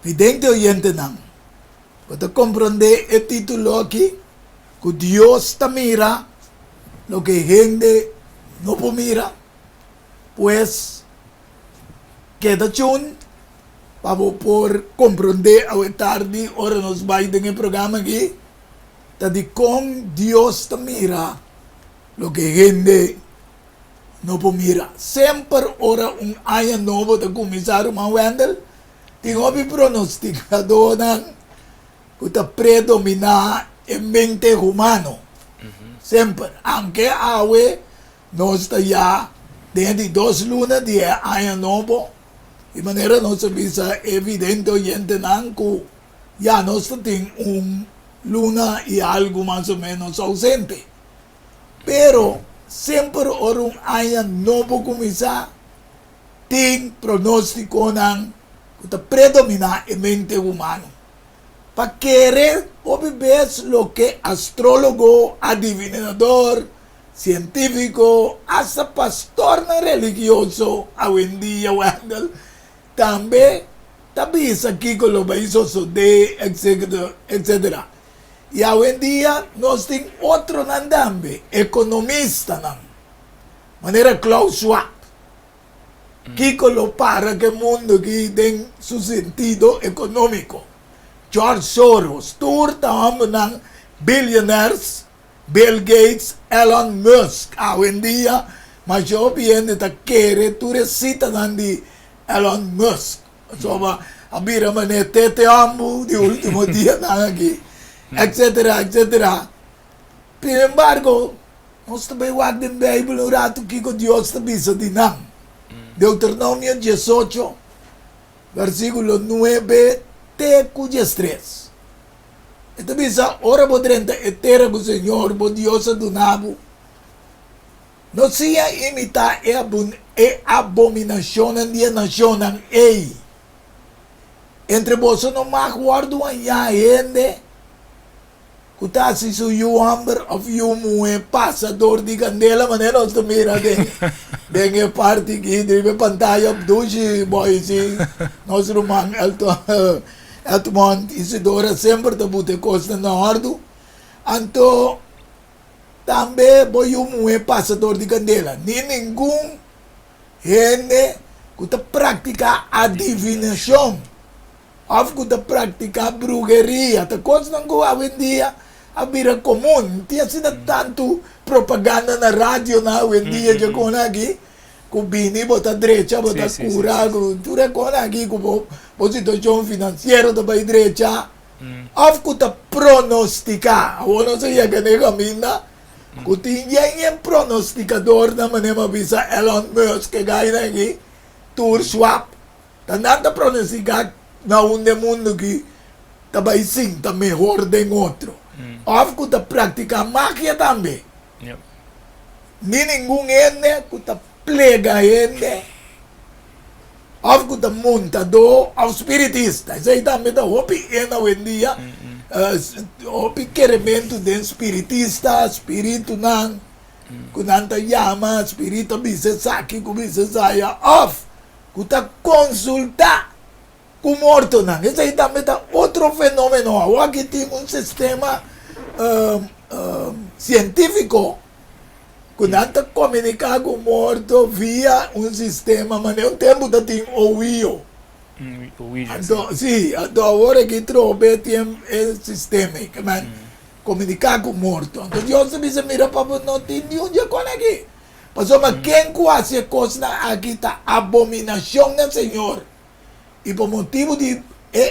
Vidente oyente nang. Para comprender el título aquí, que Dios te mira lo que gente no mira, pues queda chun para por comprender a tarde, ahora nos va en el programa aquí, de con Dios te mira lo que gente no mira. Siempre ahora un año nuevo de comisario Wendell, tengo mi pronosticador que está predomina en mente humano. Siempre, aunque awe no está ya de 2 lunas de año nuevo, de manera no se visa evidente oyente que ya no está en un luna y algo más o menos ausente. Pero siempre ahora un año nuevo comienza, tiene pronóstico que está predomina en mente humano. Para querer ver lo que astrólogo, adivinador, científico, hasta pastor religioso, hoy en día, también aquí con los países de, etcétera. Y hoy en día nos tiene otro nandambe, economista, manera Klaus Schwab, que lo para que el mundo que den su sentido económico. George Soros, ng billionaires, Bill Gates, Elon Musk. Hoy en día, mas yo bien de quiere tu recita de Elon Musk. So, abira manete te amo, de último día aquí, etcétera, etcétera. Sin embargo, nós também guardamos a Bíblia, o rato que Deus te bisa de nang. Deuteronomio 18, versículo 9, cuyas 3. Ito bisa, ora podrenta etera com o Senhor, bo Deus do nabo. Não se imitar e abominação de nação ei. Entre vós não mais guardo anha ende. Kutasi su you humber of you mue passador di candela, maneira nós mira de parte que drive pantalla duji boy si nós rumang Edmond Isidora sempre te bute costa na ordo. Anto também boy um passador de candela. Ni nenhum gente que te pratica adivinação. Of que te pratica brujeria. Te costa não hoje em dia a vida comum. Tinha sido tanto propaganda na rádio na hoje em dia já com aqui. Kubini bota direita, bota cura, tu recorda aqui com a situação financeira da direita. Afco ta pronosticar, o não sei que nem caminha, que tinha um pronosticador na maneira bisa Elon Musk que ganha aqui, Tour Schwab, tanto pronosticar na mundo que também sim, tá melhor do outro. Afco ta praticar máquina também. Nem nenhum ene que ta plega ene. Afco ta montador, ao espiritista. Isso aí também tá hopi ena hoje em dia. Hopi queremento de espiritista, espírito nan, que nanta llama, espírito bisa saki, que bisa saya off, que ta consulta com morto nan. Isso aí também tá outro fenômeno. Aqui tem um sistema científico que nanta comunicar com morto via um sistema, mas nem um tempo da tem ouvido. Então, sim, agora que trouxe tem esse sistema que man comunicar com morto. Então, eu se me mira para não ter nenhum dia com aqui. Mas quem quase coisa aqui tá abominação do Senhor. E por motivo de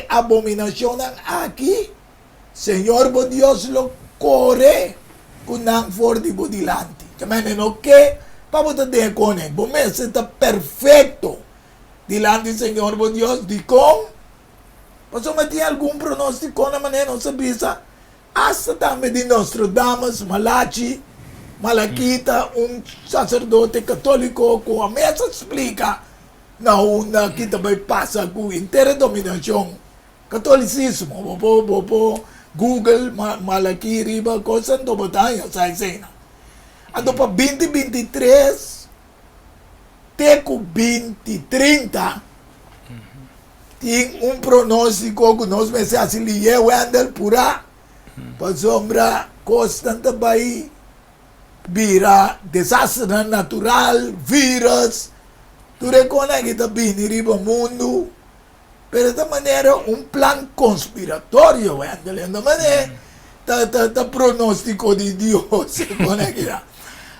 abominação aqui, Senhor, por Deus, lo corre com não for de bodilante. Também não que para você ter com ele. Bom, esse está perfeito. Dilante do Senhor, por Deus, de com. Mas eu tinha algum pronóstico na maneira, não sabia. Hasta também de Nostradamus, Malaquita, um sacerdote católico, com a mesa explica na onda que também passa com inteira dominação. Catolicismo, Google, Malaki, riba, coisa do batalha, sai cena. Ando para 2023, teco 2030, tem um pronóstico que nós me assim lié Wendel pura para sombra constante vai vira desastre natural, vírus, tu reconhece que está vindo riba mundo, pero de maneira um plano conspiratório, Wendel, de maneira tá pronóstico de Deus, reconhece.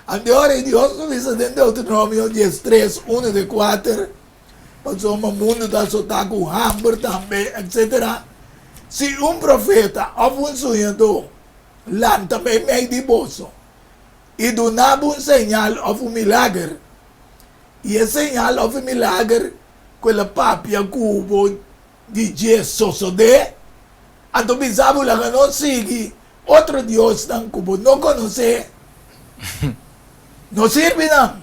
Agora Deus nos diz dentro de Deuteronômio 10:3, 1 de 4, mas o mundo está soltando com hambre também, etc. Se um profeta ou um sonhador lá também meio de bolso e donava um sinal ou um milagre, e esse sinal ou um milagre, aquela papia cubo de Jesus, então pensava que não sigue outro Deus não cubo, não conhece, não serve não.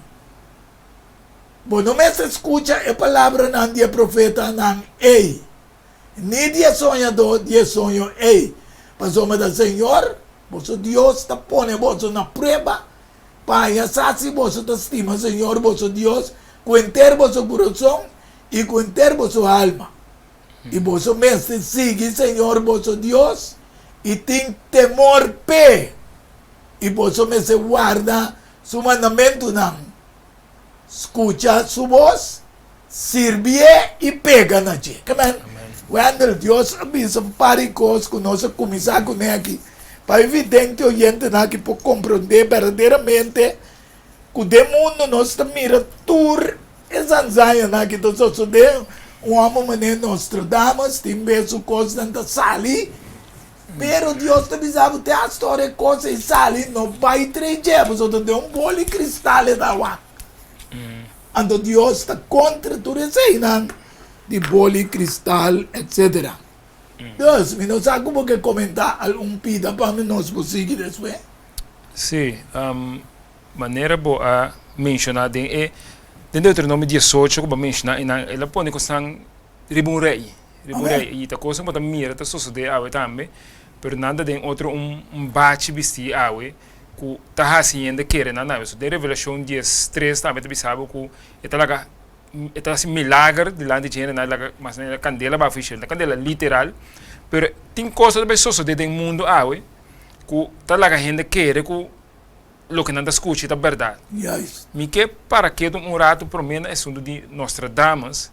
Bom, não me se escuta a palavra não de profeta não, ei. Nem de sonhador, de sonho, ei. Mas o da Senhor, vosso Deus está pondo vosso na prova, para assim vosso estima, Senhor, vosso Deus, com inteiro vosso coração e com inteiro vosso alma. E vosso mestre sigue, Senhor, vosso Deus, e tem temor pé. E vosso mestre guarda su mandamento não. Escucha su voz, sirve e pega na gente. Quando Deus avisa para coisas que nós começamos com aqui, para evidente o gente aqui para compreender verdadeiramente que o mundo nós mira tur essa ansiedade aqui do nosso Deus, um homem maneiro Nostradamus, tem vezes coisas não sali, pero Deus te avisava até a história coisa e sali não vai treger, você tem um bolo cristal da água. Ando Deus está contra tudo isso aí, de bola, cristal, etc. Deus, me não sabe como que comentar algum pida para nós conseguir depois? Sim, maneira boa mencionar dentro do Deuteronômio 18, como mencionar, ela põe que são ribum rei, e a coisa que mira, está sucedendo awe também, pero nada de outro bate vestir awe, que está haciendo querer na nave. De Revelação 10:3 também te sabe que é assim milagre de lá de gente na mas na candela ba oficial, na candela literal, pero tem coisas bem suceder no mundo awe, que tá lá gente querer que lo que nada escuta é verdade. Yes. Me que para que um rato promena é sundo de Nostradamus.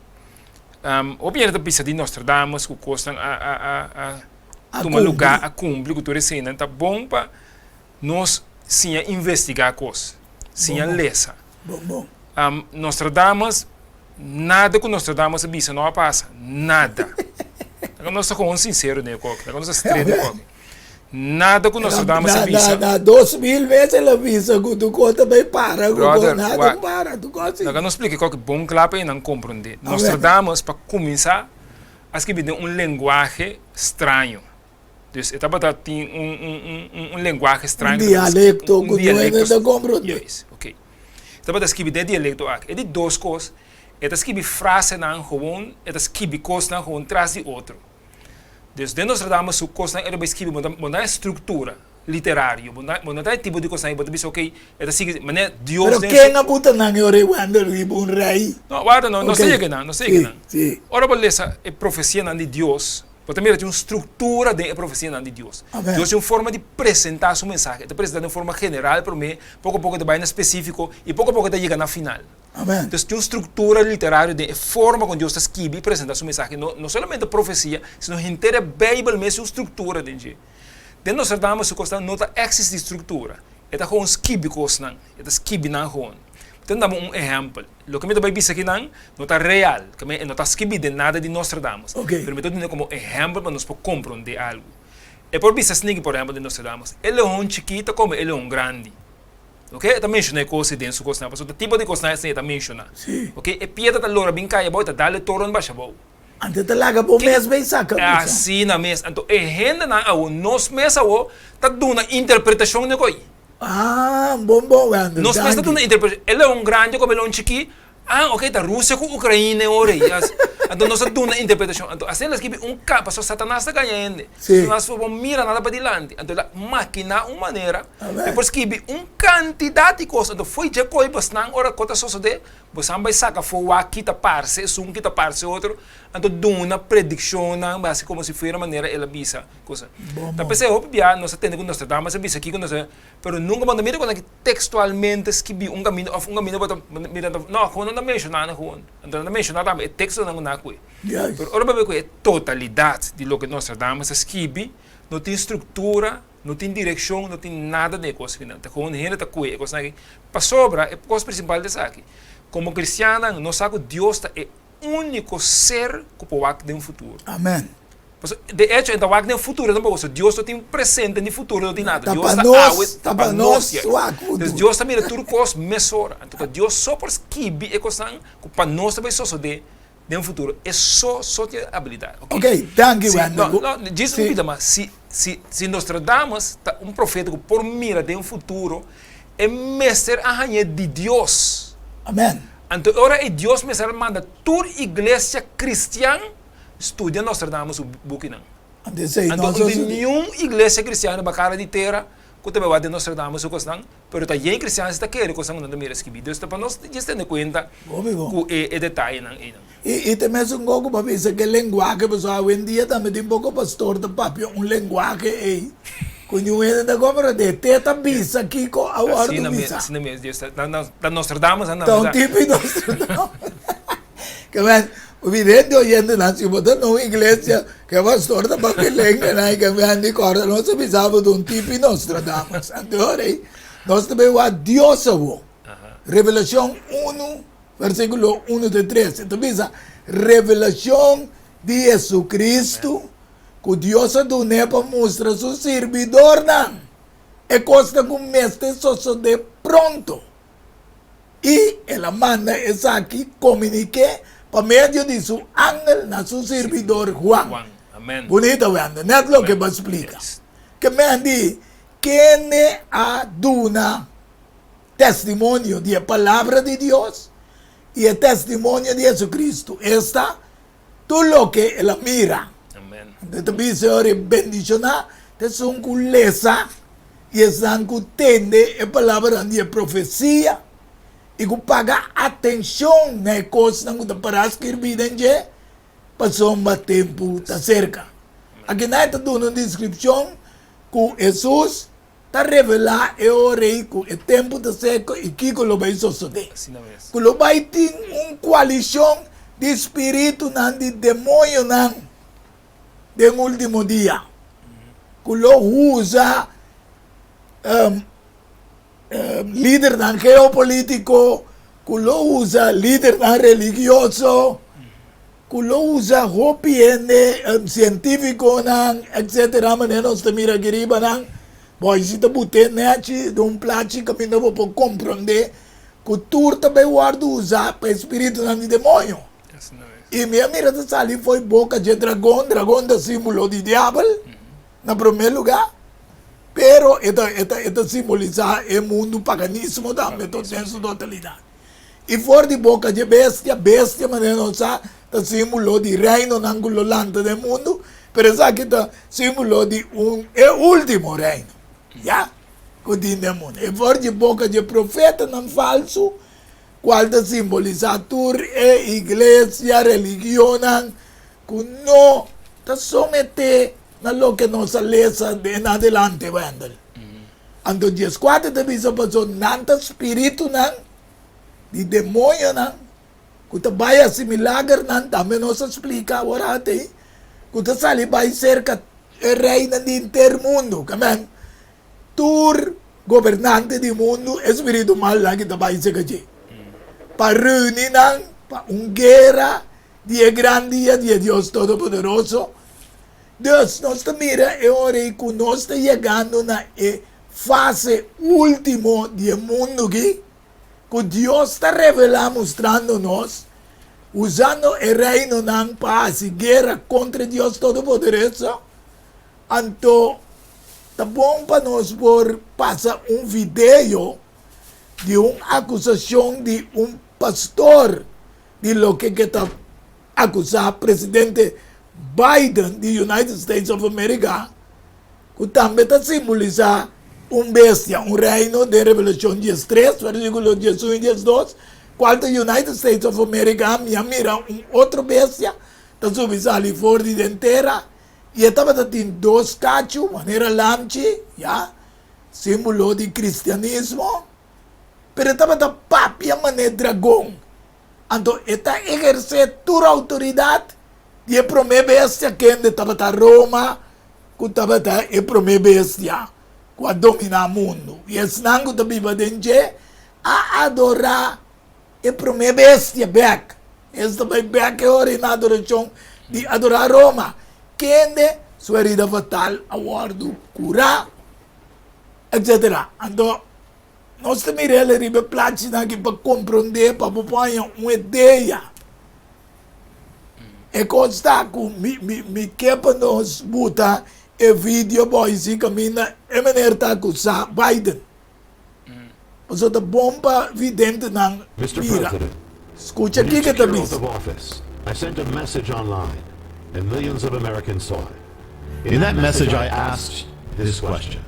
Obviamente precisa de Nostradamus que custam a tomar lugar a cumprir que tu recém, tá bom para nós sim investigar coisas, sim lesa. Bom. Nostradamus, nada que Nostradamus bisa não passa, nada. Nós estamos sincero né, coque. Nós estamos straight coque. Nada que Nostradamus bisa. Na 2000 vezes ela visa que tu conta bem para, nada para, tu gosta. Nós não explica coque bom claro e não compreender. Nostradamus para começar a escrever linguagem estranho. Dus het tem linguagem estranho. Dialecto, que não compreende. Yes, ok. Então, escrever de dialecto aqui. É de duas coisas. É escrever frase não gewoon, é escrever coisa não gewoon traz de outro. Dus dentro nós tratamos o coisa não é escrever uma estrutura literária, uma tipo de coisa não é dizer ok, é escrever, mas Deus. Pero quem não puta não é ore quando ribo rei. Não, guarda não sei que não, Sim. Ora por essa é profecia não de Deus. Porque também tem uma estrutura de profecia de Deus. Deus tem uma forma de apresentar sua mensagem. Ele apresenta de uma forma general para mim, pouco a pouco vai na específico e pouco a pouco chega na final. Amém. Então tem uma estrutura literária de forma como Deus escreve e apresenta sua mensagem. Não somente a profecia, mas a inteira Bíblia mesmo é uma estrutura. Dentro nós tratamos que não existe estrutura. É como escreve coisas, é escreve não gewoon. Então, damos exemplo. O que me vai dizer aqui não está real, não está escrito nada de Nostradamus. Okay. Pero me estou como exemplo para nós compreender algo. E por vista assim, por exemplo, de Nostradamus, ele é chiquito como ele é grande. Ok? Eu mencionei coisas dentro do coisa, mas o tipo de coisa assim eu mencionei. Sim. Ok? E pieta da lora bem caia, bota dá-lhe torno baixa boa. Ante talaga bom mês bem saca. Assim na mesa. Então, e gente na nós mesa tá dando interpretação de coisa. Bom, Nós pensamos na interpretação. Ele é grande como ele é chiquito. Ok, tá Rússia com Ucrânia, ore. Então nós temos uma interpretação. Então, assim eles que capa, só Satanás está ganhando. Se nós vamos mirar nada para diante. Então, ela máquina uma maneira. Depois que quantidade de coisas. Então, foi de coisa, não, ora, cota só de, você vai sacar fora aqui tá parce, um que tá parce outro, então dá uma predição, base como se fosse a maneira ela bisa coisa. Então pensei, obviamente, nós temos que nós tratamos a bisa aqui com nós, pero nunca manda mira quando textualmente escrevi caminho bota mira não, quando não menciona não, então não menciona também texto não na coisa. Pero ora bem que totalidade de lo que nós tratamos escrevi, não tem estrutura, não tem direção, não tem nada de coisa que não. Tá com gente tá coisa, coisa que para sobra é coisa principal dessa aqui. Como cristiana, nós sabemos que Deus é o único ser que pode ter um futuro. Amém. De hecho, então vai ter um futuro também. Deus não tem presente nem futuro, não tem nada. Deus está para nós. Deus também é tudo coisa mesora. Então Deus só por esquivar é coisa que para nós também só de um futuro. É só ter habilidade. Ok, thank you, Wendell. Não, diz uma mas se nós tratamos um profeta que por mira de um futuro, é mestre arranha de Deus. Amém. Então, agora é Deus mesmo manda toda igreja cristã estudia nós tratamos o book não. Então, nenhuma igreja cristã na cara de terra que também vai de nós tratamos o coisa não, pero também cristãos está querendo coisa não da mira escrever. Deus está para nós já tem conta que é detalhe não. E também é um pouco para ver que linguagem pessoal hoje em dia também tem um pouco pastor de papel linguagem aí. Quando eu ainda compro de teta bisa aqui com a hora do bisa. Assim mesmo, da Nostradamus, não. Então, tipo de Nostradamus. Que mas o vidente oyendo na se botar numa igreja que vai pastor da papelenga, né? Que me andi corda, não se precisava de tipo de Nostradamus. Então, aí, nós também o Deus avô. Revelação 1, versículo 1 de 3. Então, bisa, revelação de Jesus Cristo. Que Deus do para mostrar seu servidor não. É coisa que o mestre só de pronto. E ela manda essa aqui comunique por meio de seu ángel na seu servidor Juan. Amém. Bonito, Wanda. Não é o que vai explicar. Que me diz, quem aduna testemunho da palavra de Deus e o testemunho de Jesus Cristo. Esta, tudo o que ela mira. Então, Senhor, bendicionar, te são com lesa, e estão com tende a palavra de profecia, e com pagar atenção na coisa que para escrever em je, passou um tempo tá cerca. Aqui não está dando uma descrição que Jesus está revelando o rei que o tempo está cerca e que lo vai suceder. Que lo vai ter uma coalição de espírito não de demônio não. De último dia, que lo usa líder não geopolítico, que lo usa líder não religioso, que lo usa hopiene científico não, etc. Mas nós também aqui não, pois se tu botar nete de plato que não vou compreender que tu também guarda usar para espírito não de demônio. E minha mirada ali foi boca de dragão da símbolo de diabo, na primeiro lugar. Pero, esta simboliza o mundo paganismo também, toda essa totalidade. E fora de boca de bestia, mas não sabe, é símbolo de reino angulante do mundo, pero essa aqui é símbolo de último reino. Já? Que tem no mundo. E fora de boca de profeta não falso, qual te simboliza a igreja, religião, que não te somete a lo que nos alesa de en adelante, Wendell. Então, dias quatro te visa passou nanta espírito, de demônio, que te vai assimilar, também nos explica agora até, que te sali vai cerca reina de intermundo, que tur governante do mundo, espírito mal lá que te vai ser que para reunir para uma guerra de grande dia de Deus Todo-Poderoso. Deus nos mira e ora que nós está chegando na fase última do mundo que Deus está revelando, mostrando-nos, usando o reino para a guerra contra Deus Todo-Poderoso. Então, tá bom para nós por passar vídeo de uma acusação de pastor de lo que está acusar presidente Biden dos United States of America, que também está simbolizar bestia, reino de Revelação 13, versículo 11 e 12, Quando United States of America mira outra bestia, tá subis ali fora de inteira, e estava tem dois cachos, maneira lamchi, já, símbolo de cristianismo, pero estava da papia maneira dragão. Então, está exercer toda a autoridade de prome bestia que estava da Roma, que estava da prome bestia, que domina o mundo. E esse nango da Bíblia dentro a adorar e prome bestia back. Esse também back é hora na adoração de adorar Roma. Quem sua herida fatal, a guardo, curar, etc. Então, nós também ribe plática aqui para compreender, para propor uma ideia. E consta que me quepa nos buta e vídeo boy se caminha e maneira com Biden. Mas a bomba vidente não mira. Escuta aqui que tá bis. I sent a message online, and millions of Americans saw it. In that message, I asked this question: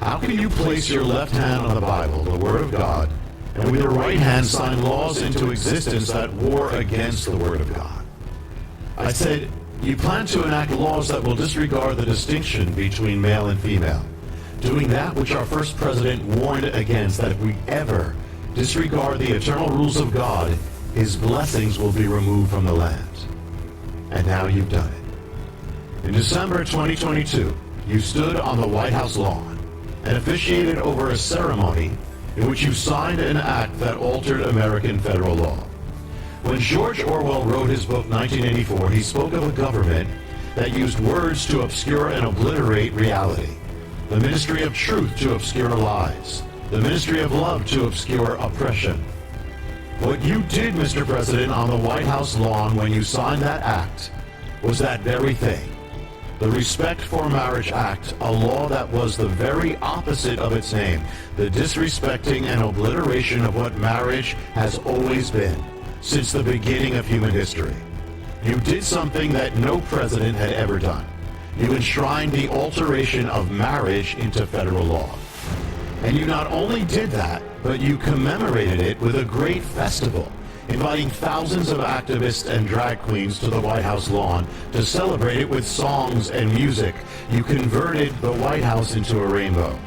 how can you place your left hand on the Bible, the Word of God, and with your right hand sign laws into existence that war against the Word of God? I said, you plan to enact laws that will disregard the distinction between male and female, doing that which our first president warned against, that if we ever disregard the eternal rules of God, his blessings will be removed from the land. And now you've done it. In December 2022, you stood on the White House lawn and officiated over a ceremony in which you signed an act that altered American federal law. When George Orwell wrote his book 1984, he spoke of a government that used words to obscure and obliterate reality, the ministry of truth to obscure lies, the ministry of love to obscure oppression. What you did, Mr. President, on the White House lawn when you signed that act was that very thing. The Respect for Marriage Act, a law that was the very opposite of its name, the disrespecting and obliteration of what marriage has always been since the beginning of human history. You did something that no president had ever done. You enshrined the alteration of marriage into federal law. And you not only did that, but you commemorated it with a great festival, inviting thousands of activists and drag queens to the White House lawn to celebrate it with songs and music. You converted the White House into a rainbow.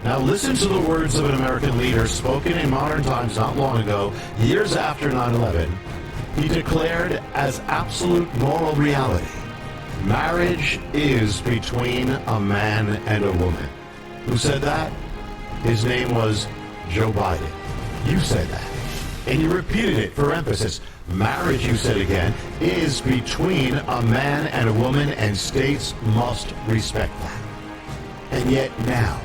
Now listen to the words of an American leader spoken in modern times not long ago, years after 9/11. He declared as absolute moral reality, marriage is between a man and a woman. Who said that? His name was Joe Biden. You said that. And you repeated it for emphasis. Marriage, you said again, is between a man and a woman, and states must respect that. And yet now,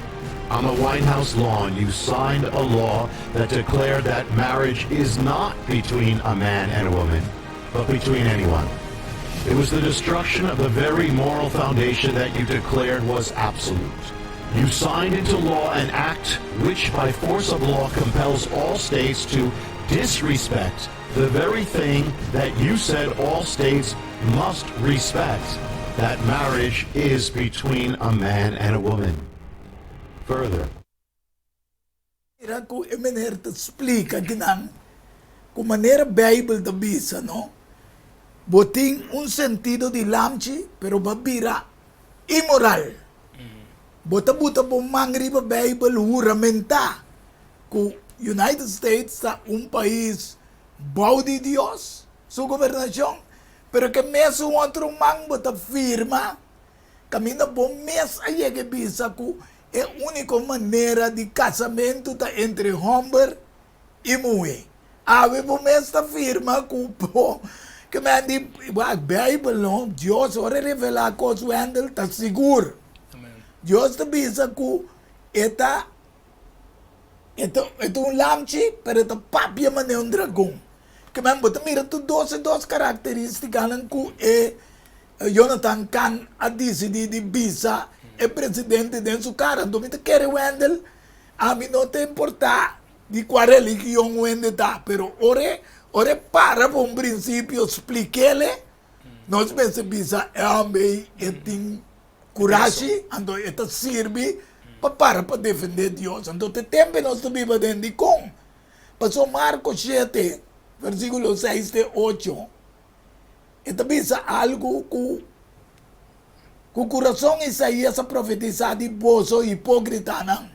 on the White House lawn, you signed a law that declared that marriage is not between a man and a woman, but between anyone. It was the destruction of the very moral foundation that you declared was absolute. You signed into law an act which, by force of law, compels all states to disrespect the very thing that you said all states must respect, that marriage is between a man and a woman. Further, Era ku emener te explica ginang ku manera Bible da bisa no boting un sentido di lamchi pero babira immoral. Bota buta po mangri ba Bible juramenta ku United States sa un país bau de Dios su gobernación pero que mes un otro mang bota firma camina po mes ayege bisa ku é a única maneira de casamento tá entre homem e mulher. Ave por esta firma que me diz, a Bíblia não, Deus ora revelar coisas que está seguro. Deus te diz que é um lamchi, pero é papia maneira um dragão. Que me bota mira tu duas características que Jonathan Kahn a decidir de bisa é presidente de sua cara, então me quer Wendel, a mim não te importa de qual religião Wendel está, pero ore para um princípio, explique-lhe, nós pensamos é homem que tem coragem, então ele serve para defender Deus, então tem tempo nós vivemos dentro de com, Pasó Marcos 7, versículo 6 de 8. Ito bisa algo ku coração Isaías a profetizar de bozo hipócrita não.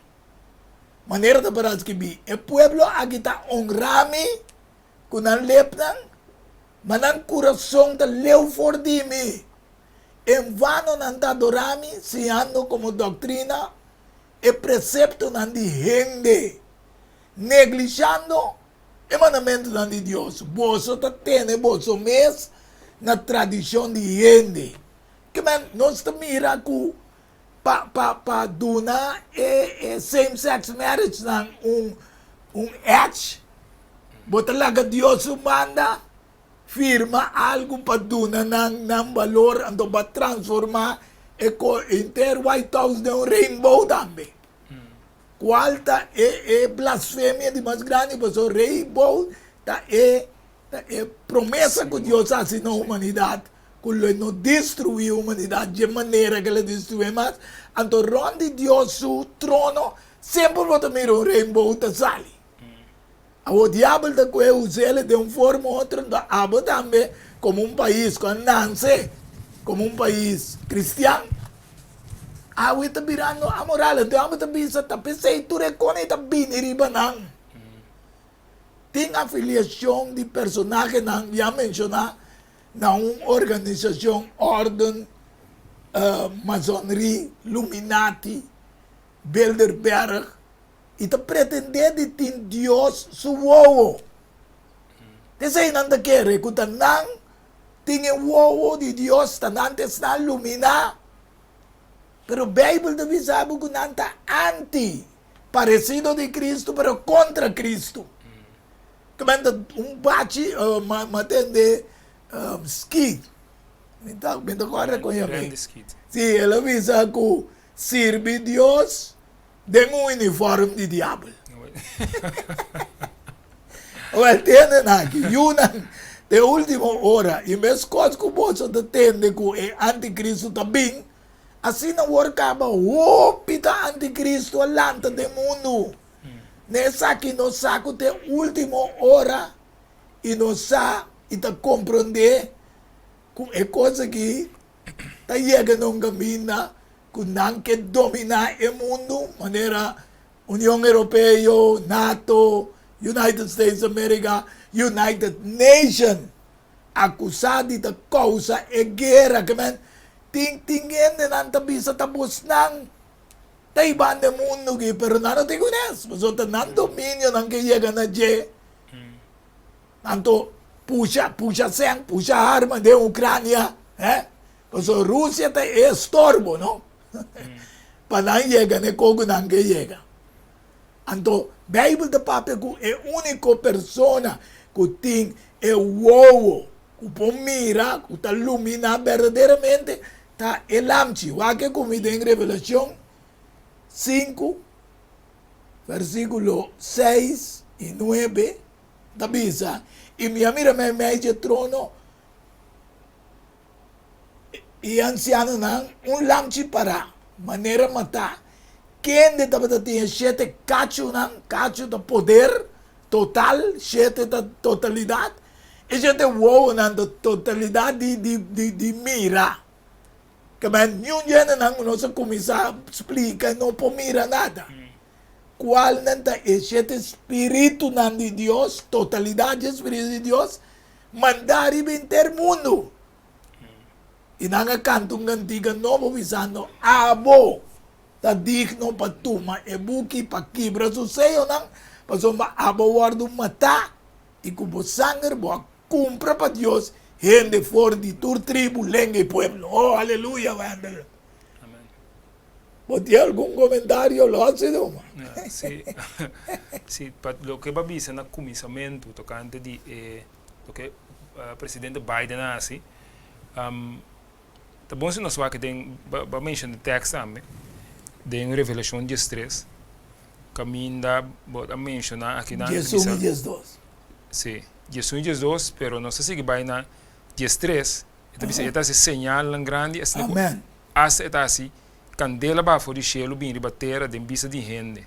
Maneira de parar que bi. E pueblo aqui está honrami kunan lepnan, manan coração da leu for de mim. Em vano não está adorami, se ando como doutrina e precepto não de gente, negligiando o mandamento não de Deus. Bozo está tendo bozo mês na tradição de gente. Que nós mira que para duna same-sex marriage ng act, but talaga Diyos manda firma algo para duna ng valor ando ba transforma inter White House ng rainbow tambe. Qualta blasfemia de mais grande, mas o rainbow ta promessa que Deus faz na humanidade. Quello no destruir a humanidade de maneira que ela destruiu, mas anto ronde Deus su trono sempre volta mira um rainbow da sali. O diabo da que usa de uma forma ou outra da aba também como um país com nasce como um país cristiano. A o está virando a moral, então a está bisa tá pensei tu recone tá biniriba não. Tem afiliação de personagem não já mencionar na uma organização, ordem, maçonaria, Illuminati, Bilderberg, e está pretendendo de ter Deus suowo. Dessa aí não quer, que está não tem o uowo de Deus, está não está iluminar. Pero a Bíblia deve saber que não está anti, parecido de Cristo, pero contra Cristo. Que manda bate, matende, skid. Minta corre com ele. Grande skid. Sim, ela avisa que serve Deus de um uniforme de diabo. Well, tende aqui, de última hora, e mesmo coisa que você entende que é anticristo também, assim não acaba o pita anticristo alanta do mundo. Nessa aqui nós saco de última hora e nós sa e tá compreender com é coisa que tá chegando um caminho que não quer dominar o mundo, maneira União Europeia, NATO, United States of America, United Nations, acusado de causa é guerra, que man, tingin na bisa tapos ng taiban ng mundo, pero nano tigunes, so nan dominio ng kaya na je, nanto puxa arma de Ucrânia, so Rússia ta estorbo, no? Panang yega ne kogo nang kaya. Anto, Bible da papel ko é único persona que tem é uovo, que pomira, que tá ilumina verdadeiramente, tá elamchi. Wake comida em Revelação 5, versículo 6 e 9, da bisa, e minha mira me de trono, e anciano nang, lamchi para, maneira matar. Quem de tabat tinha sete cacho da poder total, sete da totalidade, e sete uou da totalidade de mira. Que man yun yan nang nós começar a explicar não por mira nada. Qual nanta é sete espírito nan de Deus, totalidade espírito de Deus, mandar e ter mundo. E nanga canto ng antiga novo visando abo. Ta digno pa tuma e buki pa kibra so seyo nang pasoma abawar do mata e kubo sanger bo cumpra pa Dios gente for di tur tribu lengue pueblo. Oh, aleluya, Wander. Amen. ¿Tiene algún comentario? Lo hace, Doma. Sí, sí, lo que va a visa na comissamento tocante di lo che presidente Biden hace, tá bom se nós vai que tem ba mention the text também. De Revelação 13, caminha a mencionar aqui na Jesus e Jesus. Sim, Jesus e Jesus, pero não sei se vai na 13, então você está se señal grande, Amém. Asa está assim, candela ba for de cielo bem ribatera de vista de gente.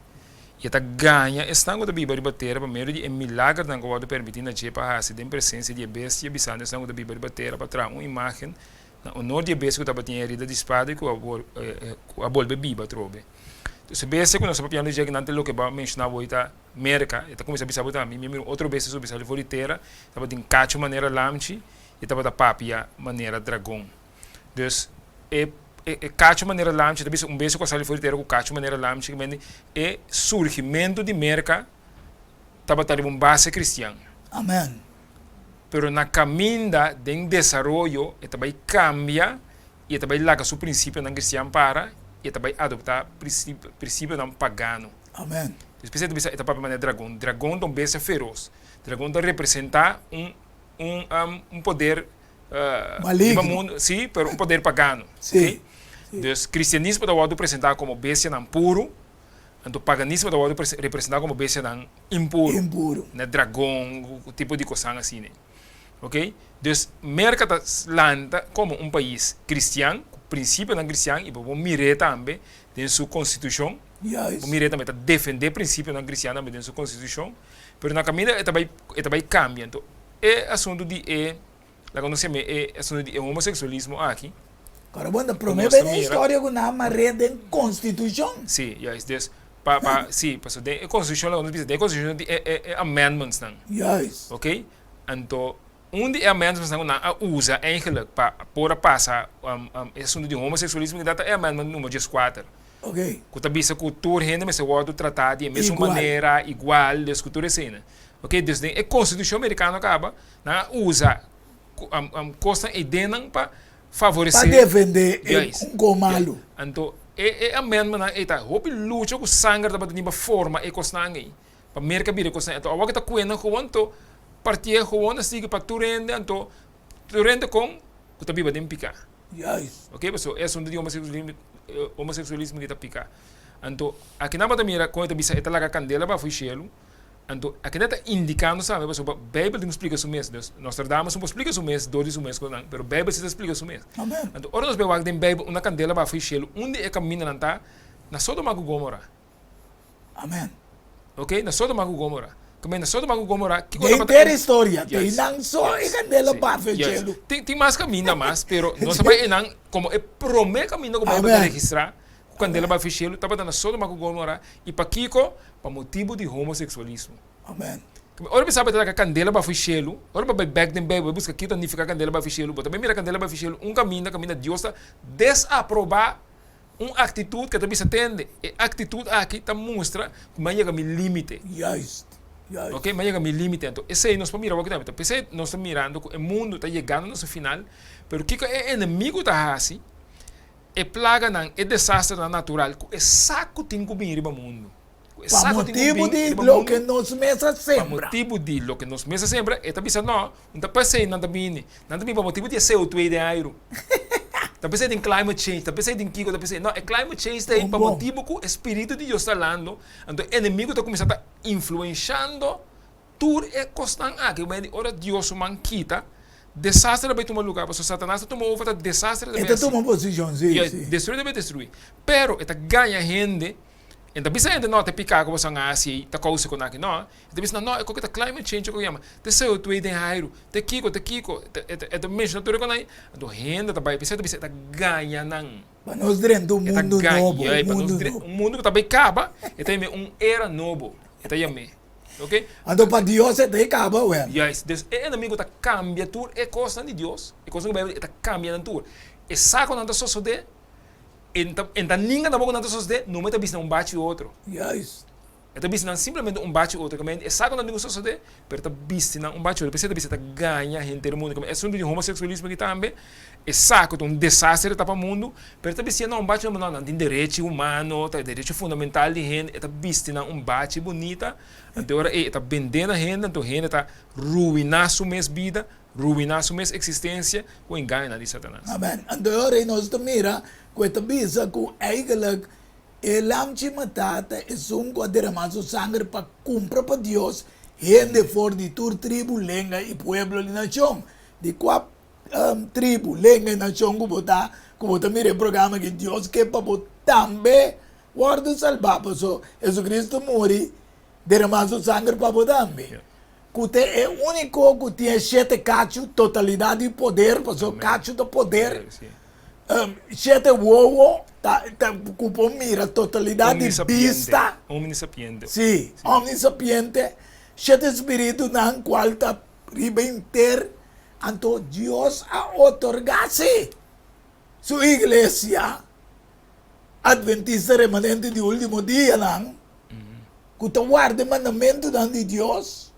e ta ganha estango da Bíblia bater para meio de milagre não pode permitir na jepa hasi de presença de bestia bisando estango da Bíblia bater para trazer uma imagem na honor de bestia que estava tinha herida de espada que a bolbe Bíblia trobe. Se bestia quando nós papiando de que lo que ba mencionar o ita merca e ta começa a bisar botar mim outro bestia sobre bisar voliteira estava tem cacho maneira lamchi e estava da papia maneira dragão. Dus cacho maneira lamchi da bisa bestia com a sali voliteira com cacho maneira lamchi que é surgimento de merca estava tá um base cristiano. Amen. Pero na caminda de desenvolvimento estava cambia e estava lá com o princípio na cristiano para e também adoptar princípio não pagano. Amen. Especialmente bisa etapa maneira dragão. Dragão é besta feroz. Dragão representa um poder maligno. Mundo, sim, pero poder pagano. Sim. Okay? Então, cristianismo da wado representar como bestia não puro, então paganismo da wado representar como bestia não impuro. Impuro. Né, dragão, o tipo de coisa assim, né? Ok? Então, merca da landa como um país cristiano, princípio da cristiano e vamos mirar também em sua constituição. Yes. Vamos mirar também defender princípio da cristiana em sua constituição. Mas na caminho também cambia. Então, é assunto de lá quando se é assunto de homossexualismo aqui. Agora, quando promete a história que não rede em constituição. Sim, yes, des sim, passou de constituição lá quando diz de constituição é amendments não. Yes. Ok? Então onde é amendments não usa eigenlijk para passar assunto de homossexualismo que data é amendment número 4. Ok. Que também essa cultura ainda mas o outro tratado de mesma maneira igual das culturas cena. Ok? Desde a Constituição americana acaba na usa costa e denan para favorecer para defender um comalo. Então é amendment na eta hope luta com sangue da batida forma e costangue para merca bira costangue. Então agora está cuena quanto partia gewoon assim para turende então turende com que também vai picar. Yes. Ok, pessoal, é assunto de homossexualismo que está picar. Então aqui na batamira com esta bisa esta laga candela para fuixelo. Então aqui está indicando sabe, pessoal, a Bíblia não explica isso mesmo. Nós tratamos não explica isso mesmo, dois isso mesmo, mas a Bíblia se explica isso mesmo. Amen. Então ora nós vemos em Bíblia uma candela para fuixelo, onde é caminho não está na Sodoma e Gomorra. Amen. Ok, na Sodoma e Gomorra. Como na Sodoma e Gomorra, que tem ter história, tem não só e candela para fuixelo. Tem mais caminho mais, pero nós sabemos não como é promete caminho como vai registrar. Candela para fuixelo, estava na Sodoma e Gomorra e para Kiko para motivo de homossexualismo. Amen. Ora pensava que a candela para fuixelo, ora para back then baby busca que não fica candela para fuixelo, mas também mira candela para fuixelo, caminho Deus está desaprovar uma atitude que também se atende. E atitude aqui está mostra que mais chega me limite. Yes. Yes. Ok, mas chega me limite. Então, esse aí nós podemos mirar o que também. Então, nós estamos mirando que o mundo está chegando no seu final, pero que é inimigo da assim, é plaga não, é desastre natural, é saco tem que vir para o mundo. Para motivo de lo que nos mesa sembra. Para motivo de lo que nos mesa sembra, é também não está pensando nada bem, nada bem para motivo de CO2 de aero. Está pensando em climate change, está pensando em Kiko, está pensando, não, é climate change daí para motivo que o Espírito de Deus está falando, então o inimigo está começando a influenciando tudo é constante aqui, mas ora Deus manquita. Desastre vai tomar lugar, porque Satanás toma over desastre também. Ele toma posição, sim. Destruir deve destruir. Pero, ele ganha gente, então bisa gente não te picar como são assim, tá causa com aqui não. Então bisa não, é que tá climate change que chama. Te seu tu ide hairo, te kiko, é mesmo tudo com aí. Então gente tá vai, bisa ganha não. Para nós dentro do mundo novo, um mundo que tá bem acaba, e tem era novo. Eta yame. Ok? Então para Deus é de cabo, ué. Yes, Deus é inimigo tá cambia tudo, é coisa de Deus. É coisa que vai tá cambia tudo. É saco não tá só de então ninguém tá bom não tá só de, não meta bisna bate outro. Yes. Então bisna simplesmente bate outro, como é saco não ninguém só de, pero tá bisna bate outro. Precisa bisna tá ganha gente do mundo, como é assunto de homossexualismo que também. É saco, um desastre tá para o mundo, pero tá bisna não bate não tem direito humano, tá direito fundamental de gente, tá bisna bate bonita. Então agora está vendendo a gente, então a gente está ruinar sua vida, ruinar sua existência com o engano de Satanás. Amém. Então agora nós estamos mirando que esta bisa que eigenlijk é lamchi matata é um que derramar seu sangue para cumprir para Deus, gente for de tur tribo, lenga e pueblo e nação. De qual tribo, lenga e nação que botar mira o programa que Deus quer para botar também guarda salvado. So, Jesucristo morì, derramò su sangue para podermi. Yeah. Cute é único que tem sete cachos, totalidade de poder, passou Amen. cacho do poder. Sì. Sete uovo, cupo mira, totalidade de Omnisapiente. vista. Omnisapiente. Sim, omnisapiente. Sete espírito na qual está ribenter. Então, Deus a otorgasse sua igreja adventista remanente de último dia, não? Que te guarda o mandamento de Deus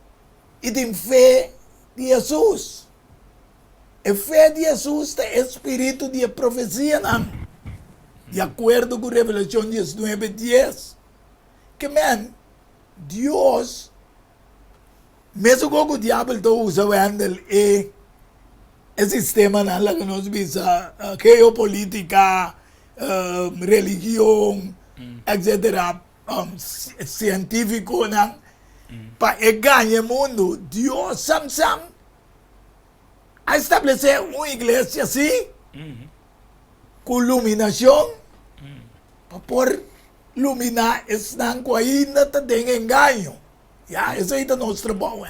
e tem fé de Jesus. A fé de Jesus é espírito de profecia, não? De acordo com Revelação 19:10. Que, man, Deus, mesmo que o diabo usa o sistema na que nos visa geopolítica, religião, etc., científico, para ganhar o mundo, Deus sam a estabelecer uma igreja assim, com iluminação, para por iluminar esse que ainda tem engano. Isso aí é o nosso trabalho.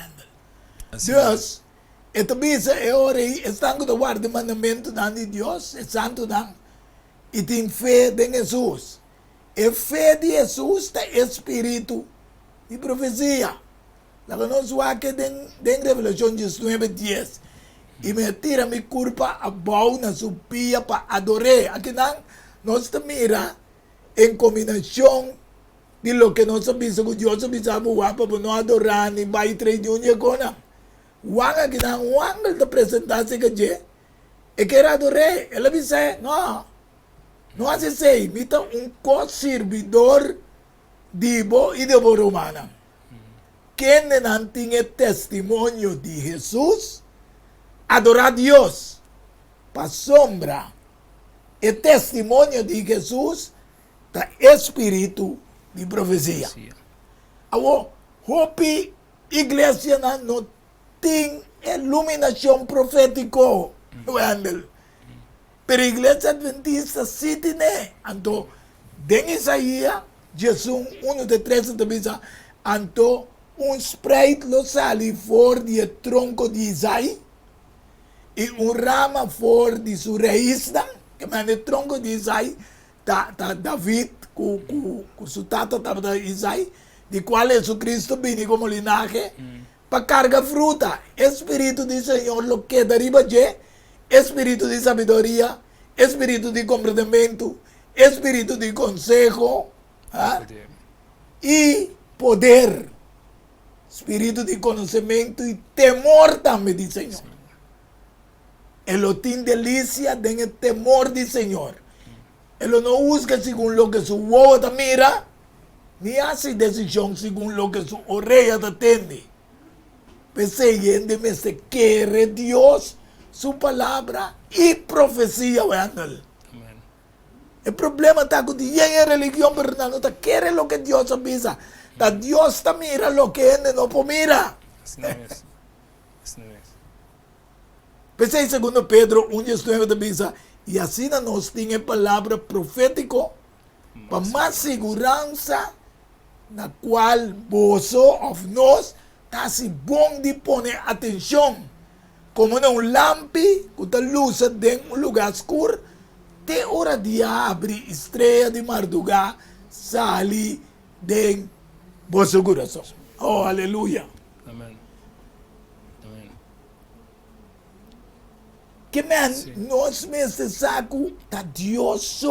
Assim, Deus, e também é hora aí, estão com o guarda mandamento de Deus, é santo, e tem fé em Jesus. A fé de Jesus é espírito de profecia. Lá que nós vamos aqui em Revelação 19:10. E me tira minha culpa a boa na sua pia para adorar. Aqui nós mira em combinação de lo que nós sabemos que Deus sabe para não adorar nem vai trair de onde é. Wang aqui wang ele apresentar-se que e quer adorar. Ele disse, não hace assim, mita co-servidor dibo e de romana. Quem não tinha testemunho de Jesus, adorar a Deus, para sombra, o testemunho de Jesus, da espírito de profecia. Sim. Agora, hope igreja não tem iluminação profética, pero a igreja adventista sí tiene. Então, em Isaías, Jesus 1:13 também diz, então, spreid lo sali for de tronco de Isaías, e rama for de sua raiz, que é o tronco de Isaías, David, com sua tata de Isaías, de qual Jesucristo vino como linaje, para cargar fruta. Espírito do Senhor lo que deriva de espírito de sabedoria, espírito de comportamento, espírito de consejo e poder, espírito de conhecimento e temor também do Senhor. Ele tem delícia tem o temor do Senhor. Ele não usa segundo o que sua boca mira, nem faz decisão segundo o que sua orelha atende. Persiguiendo se quiere Dios, su palabra y profecía. Amen. El problema está con la religión, pero no quiere lo que Dios avisa. Dios te mira lo que él no mira. Assim não é. Assim não é. Pensei segundo Pedro 1:9 avisa, y así nos tiene palabra profético para más seguranza, na cual vos of nos está si bom de poner atención. Como no un lampi que te luz en un lugar oscuro, te hora de abrir estrella de madrugada, sali de vosso coração. Oh, aleluya. Amen. Amen. Que nós mesmos saco está Deus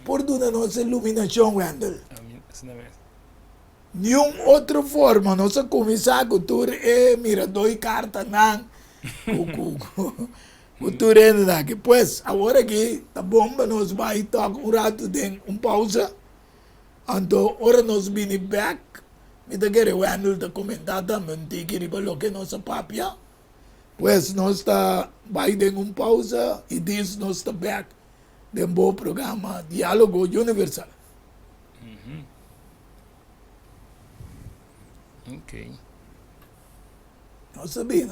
por dar nossa iluminação, Wendel. Amen. Assim não é. Nenhuma outra forma, nós começar com tudo mira, dois cartas não, com tudo que pois, agora que tá bom, nós vai estar um rato de pausa, então, agora nós vamos back, me tá querendo o Andrew tá comentar também, que riba lo que nossa papia, pois nós tá vai de pausa e diz nós tá back de bom programa Diálogo Universal. Ok. Não sabia.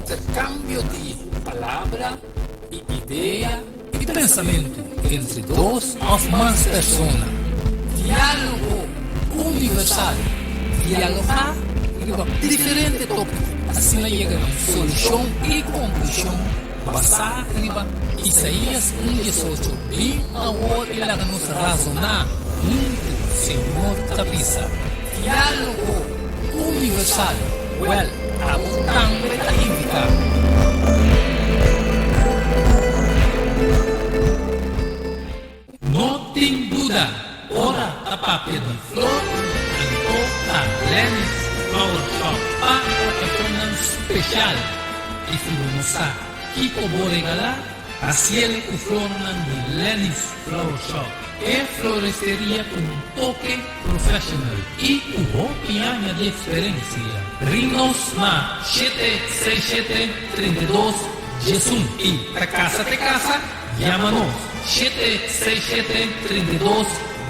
intercambio de palavra e ideia e pensamento entre duas ou mais pessoas. Diálogo universal. Dialogar sobre diferentes tópicos. Assim chega a solução e conclusão. Basar em Isaías 1:18. Bem agora ele nos razonar muito, Senhor cabeça. Diálogo universal. Well, abundante metaífica. Não tem dúvida, ora a papel de flor, antou a Lennis Flower Shop para pessoas especial. E se não sabe, que vou regalar, a cielo o flor de Lennis Flower Shop. É floresteria com um toque profissional e o opinião de experiência. Ring-nos na 767-32 Jesus e te casa, chama-nos 767-32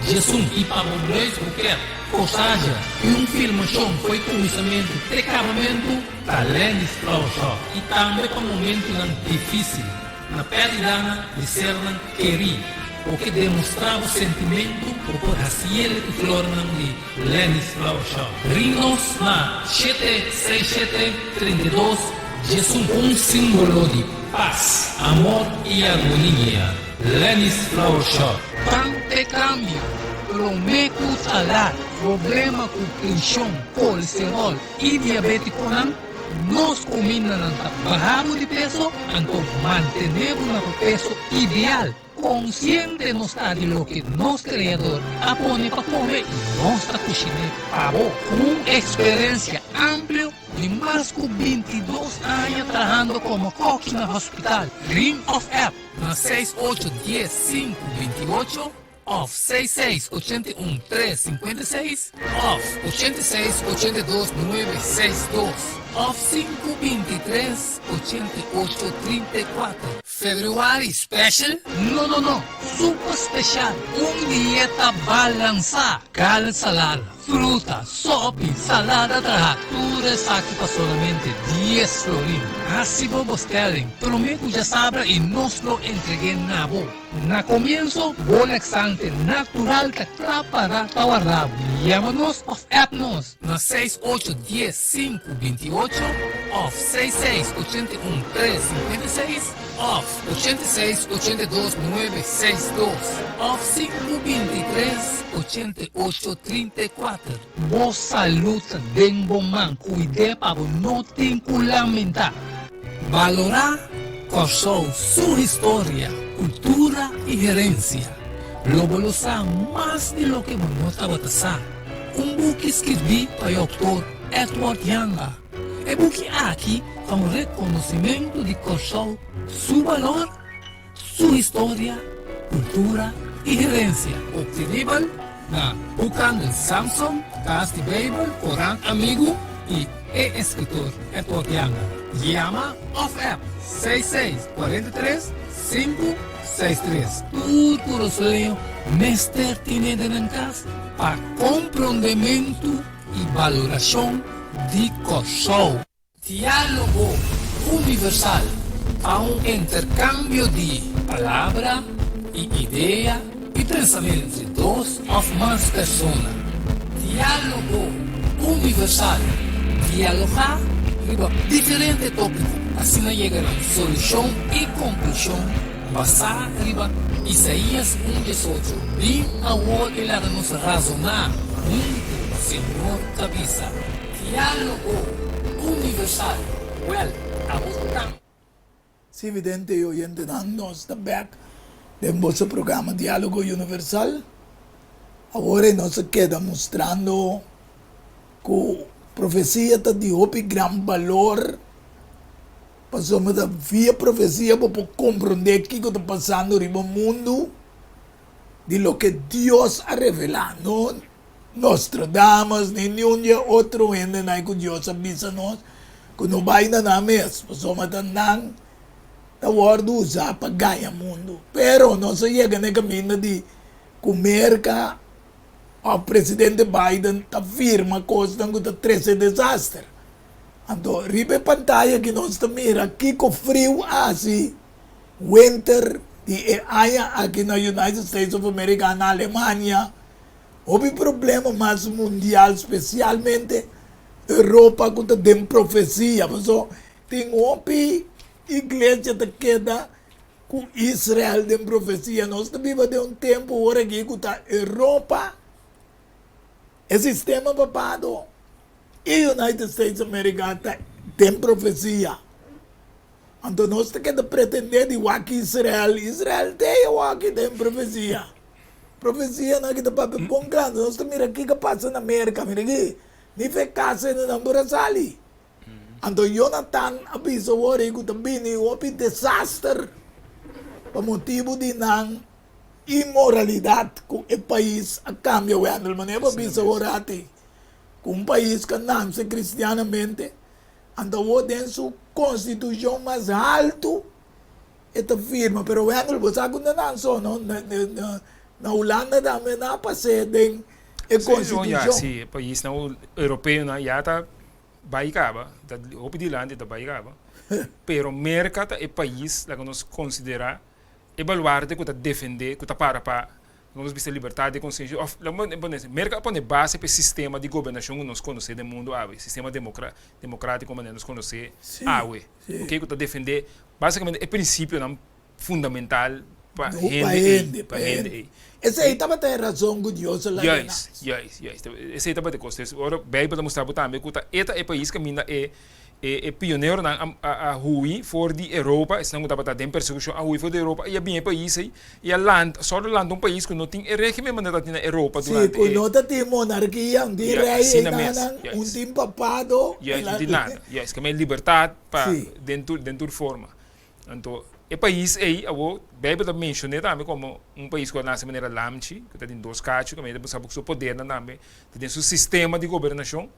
Jesus e para o Luiz Buquer. Ou seja, um filmação foi começamento de acabamento da Lennis Flower Shop e também para um momento difícil na perda de ser querido. O que demonstrava o sentimento por Raciel e Flor de Lennis Flower Shop. Ring-nos na 767-32 Jesus, um símbolo de paz, amor e harmonia. Lennis Flower Shop. Tante cambio, prometo salar, problema com pressão, colesterol e diabetes não. Nós combinamos bajar de peso, então mantenemos o peso ideal. Consciente no está de lo que nos criador apone para comer y nuestra cocina pavó. Una experiencia amplia de más de 22 años trabajando como coach en el hospital. Ring of App na 6810-528 off 6681-356 off 8682-962 off 523-8834. February Special? No. Super Special. Dieta balançada. Carne salada, fruta, sopa, salada tratura aqui para solamente 10 florins. Assim vos querem. Prometo já sabe e nos lo entreguei na boa. Na comienzo, bom laxante natural que para guardar. Llámanos of app-nos na 6810-528 off 6681-356 off 8682-962 off 523-8834. Boa saúde, bem bom man, cuide para não ter que lamentar. Valorar Corso, sua história, cultura e herência. Lo sabe mais de lo que vamos a batasar. Book escrevi para o autor Edward Younger. É book aqui com reconhecimento de Corso, seu valor, sua história, cultura e herência. Obtenível na Buchan Samsung, Casa de Bible, Corán Amigo e escritor Edward Younger. Llama of App 6643-563. Tudo sonho, mestre tiene de casa para compreendimento e valoração de Corso. Diálogo universal a intercâmbio de palavra e ideia e pensamento entre duas ou mais pessoas. Diálogo universal. Dialogar diferentes tópicos. Assim chega a solução e conclusão. Basar em Isaías 1:18. Bem agora ele nos razonar muito, Senhor cabeça. Diálogo universal. Well, abundante. Si evidente e oyente nós está back do nosso programa Diálogo Universal. Agora nós queda mostrando que a profecia está de grande valor. Passamos a via profecia para compreender o que está passando no mundo, de lo que Deus ha revelado. Nostradamus, nem nenhum outro ende que Deus avisa nós, que não vai na mesa. Passamos a andar a word usar para ganhar mundo. Pero não se chega no caminho de comer que o presidente Biden afirma coisa que está 13 desastre. Ando, ribe pantalla que nós mira, kiko frio assim, winter, di aya aqui na United States of America, na Alemanha, houve problema mais mundial, especialmente Europa, quando tem profecia, so, tem outra igreja que queda com Israel tem profecia, nós vivemos de um tempo, agora aqui, que a Europa é sistema papado, e United States of America tem profecia. Então nós temos que pretender de que Israel tem profecia. Profecia não é que está para bom grande. Nós temos que mirar o que passa na América, mira aqui. Nem fez casa na Burasali. Então Jonathan avisa o que também houve desastre por motivo de não imoralidade com o país a cambio. O maneira avisa o com um país que nasce cristianamente, então tem sua constituição mais alto, esta firma, pero você sabe que não só, na Holanda também não passa tem a constituição. Sim, país não europeu não já está baicaba, da hope de land está baicaba, pero mercado é país lá que nós considera evaluar de que está defender, que está para nós vemos a liberdade de consciência. Merca põe base para o sistema de governação que nós conhecemos no mundo, sistema democrático como nós conhecemos, o que está defender, basicamente, é princípio fundamental para gente. Esse aí estava tendo razão com Deus lá. Yes. Esse aí estava de costas. Agora, bem para mostrar também que este é país que ainda é pioneiro na Rui for de Europa, se não estava tendo perseguição a Rui for de Europa, e é bem país aí, e a land, só o land um país que não tem regime maneira na Europa durante. Sim, não tem monarquia, não tem rei, não tem papado. Não tem nada. Yes, que é liberdade para dentro de forma. Então, o país aí, eu bem para mencionar também como um país que nasce de maneira lamchi, que tem dois cachos, que também sabe que o poder também, tem seu sistema de governação.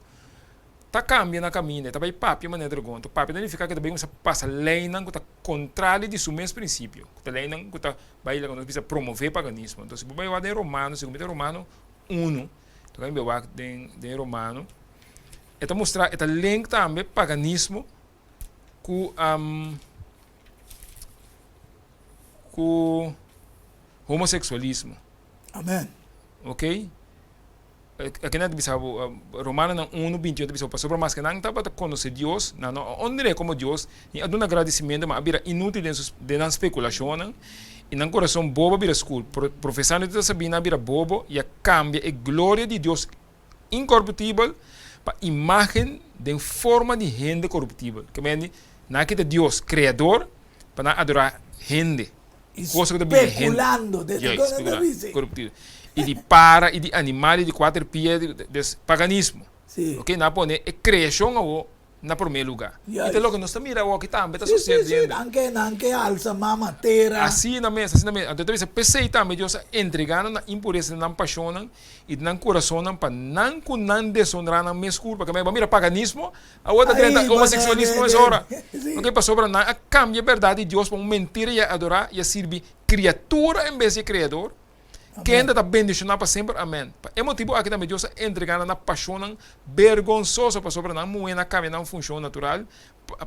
Tá cambia na caminho, tá vai papi maneira de conta. Papi não fica que também você passa lei não que tá contrário de seu mesmo princípio. Que lei não que tá vai lá quando precisa promover paganismo. Então se vai lá em Romano, se cometer Romano 1, então vai ver de Romano. Eta mostrar eta link também paganismo com homossexualismo. Amém. Ok? Aqui na bisa Romano na 1:28 bisa sobre mas que não estava a conhecer Deus, não onde é como Deus, e a um agradecimento, mas abira inútil de não especulação, e não coração bobo abira school, professando de Sabina abira bobo e a cambia a glória de Deus incorruptível para imagem de forma de gente corruptível. Que mende na que de Deus criador para adorar gente. Especulando, corruptível. E de para, e de animal, e de quatro pies, de paganismo. Sim. Ok? Na pone, é criação na primeiro lugar. Então, logo nós estamos mirando aqui também, está sucedendo. Anche alça, mamatera. Assim na mesa. Então, pensei também, Deus entregando na impureza, na paixão, e na coração, para não desonrar na mesma culpa. Porque, mira, paganismo, a outra treta, homossexualismo é hora. Ok? Para sobrar, a cambia a verdade de Deus para mentira e adorar, e servir criatura em vez de criador. Que ainda está bendicionado para sempre, amém. É motivo aqui também Deus entregando na paixão vergonzosa para sobre não moer na caminhar na função natural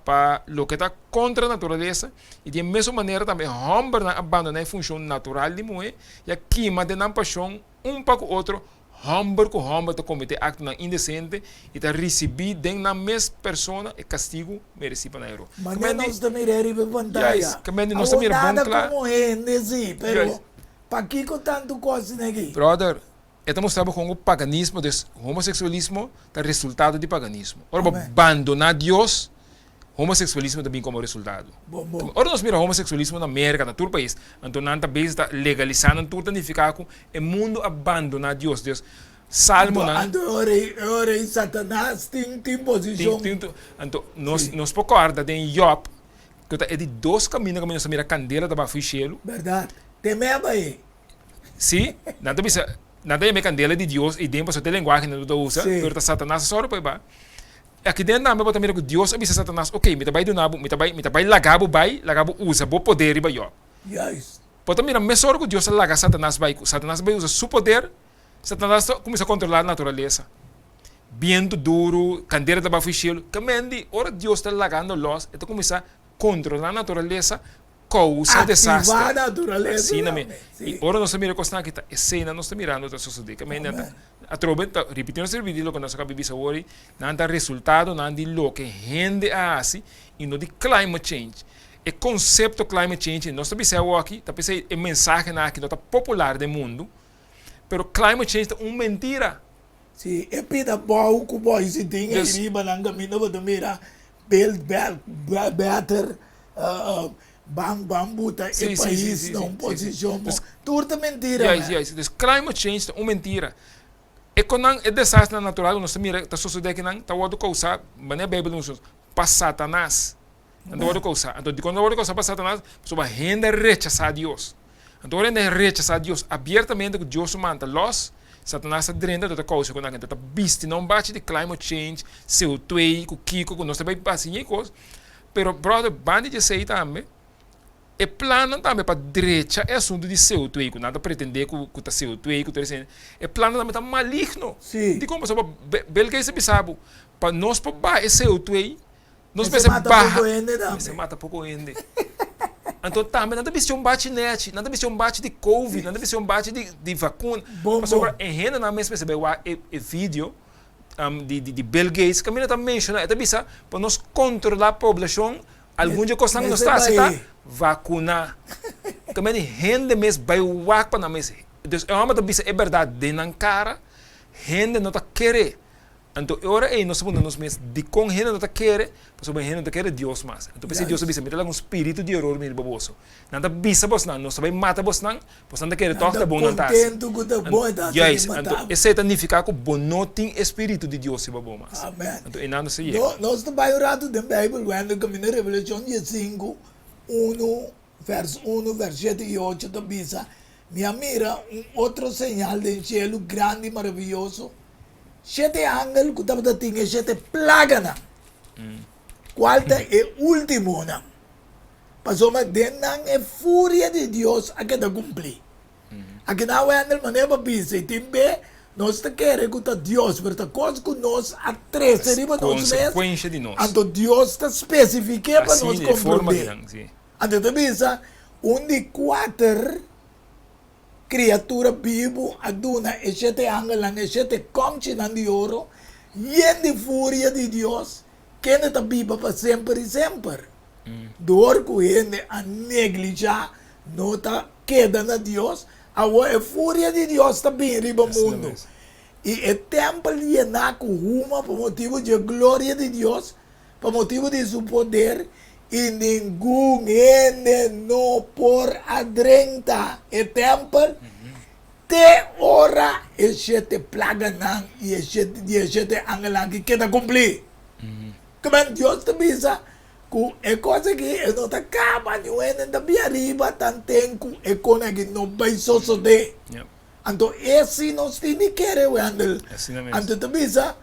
para o que está contra a natureza e de mesma maneira também homem abandonar a função natural de moer e aqui mas de não paixão para o outro homem com homem está cometer acto indecente e está receber dentro da mesma pessoa o castigo merecido para ele. Mas nós também iremos pantalla. Que nós também nada bom claro. Como é, sim, pero para que com tanto coisa aqui? Brother, estamos mostrando como o paganismo, o homossexualismo, é resultado de paganismo. Ora, abandonar Deus, homossexualismo também como resultado. Ora, nós miramos homossexualismo na América, na todo país. Então, nanta vez está legalizando tudo, significa que o mundo abandonar Deus. Salmo não. Ora, Satanás tem posição. Então, nós podemos de Job, que é de dois caminhos que nós miramos a candela da baixo cielo. Verdade. Temeba aí. Sim, nada é a candela de Deus e dentro da linguagem que não usa, pero Satanás só para ir. Aqui dentro da minha também que Deus avisa Satanás, ok, me trabalho do nabo, me trabalho lagabo usa bom poder e vai ó. Yes. Então mira, mesmo que Deus laga Satanás vai usar seu poder, Satanás começa a controlar a natureza. viento duro, candeira da baixo que ora Deus está largando los, então começa a controlar a natureza, causa desastre. Ativar a natureza. Sim, também. e ora nós estamos mirando que a cena nós estamos mirando está sucedendo, a trova repetindo esse vídeo que nós acabamos de ver hoje, não dá resultado, não de lo que rende a assim, e não de climate change. O conceito climate change, nós estamos vendo aqui, está pensando em mensagem aqui, não está popular do mundo, pero climate change é uma mentira. Sim, e pida bom que bom se tem Yes. riba nang caminho para mira build better bambuta Sim, e sim, país sim, não sim, posição. sim. Turta mentira. Yes, yes. Dus climate change é uma mentira. E quando é desastre natural, nós estamos está sucedendo que não está o causar, mas a Bíblia nos para Satanás. Então o causar. Então quando o causar para Satanás, pessoa rende rechazar a Deus. Então rende rechazar a Deus abertamente que Deus manda los. Satanás está dentro da causa quando a gente está visto não bate de climate change, CO2, o Kiko, que nós também passamos coisas. Pero brother, bande de sei também. E plano também para direita é assunto de CO2, que nada pretender que está CO2, que está e plano também está maligno. Sim. De como só belga esse bisabo para nós para baixo CO2, nós Esse pensamos mata barra. pouco ainda também. Você mata pouco ainda. Então também nada visão bate net, nada visão bate de COVID, nada visão bate de vacuna. Bom, Mas bom. sobre em renda na mesma perceber o vídeo de Bill Gates, que a minha também menciona, é bisa para nós controlar a população. Alguns de coisas não Esse está vai. tá vacunar. Que a minha renda mesmo vai wak para na mesa. Então é uma bisa é verdade de na cara, renda não está querer. Então agora aí nós sabemos nos meses de com renda não está querer, porque renda não está querer Deus mais. Então pensa Deus bisa, mira lá um espírito de erro me baboso. Nada bisa vos não sabe mata vos não, pois não querer tocar bom não tá. Contento com o bom tá. Yes, então esse significa que bom não tem espírito de Deus se babo mais. Amém. Então e nada se Nós estamos rato da Bíblia, quando caminho Revelação 5, 1, verso 1, verso 7 e 8, da bisa. Minha mira outro sinal do cielo grande e maravilhoso. 7 ángeles que estava tinha 7 plagas na. Quarta é último na. Passou mas dentro é fúria de Deus a que da cumprir. A que não é andar maneira bisa e timbe nós te queremos que Deus verta coisa que nós a 13 riba nós mesmos. consequência de nós. Então Deus está especificando para Assim nós de forma compreender. que sim. Então te bisa de 4 criatura vivo aduna e 7 ángeles e 7 conchas de ouro e de fúria de Deus que está viva para sempre e sempre. Dor que ele a neglijar não está queda na Deus, a fúria de Deus está bem riba o mundo. E o templo llenar com uma por motivo de glória de Deus, por motivo de seu poder, e nenhum ende não por adrenta o templo, te ora e 7 plagas não, e 7 ángeles que queda cumprir. Como Deus te avisa, que é coisa que não está acaba, não é nem da minha riba, tanto tempo, é coisa que não vai suceder. Yep. Então, esse nós temos que querer, Wendel. Assim mesmo. Então, te avisa,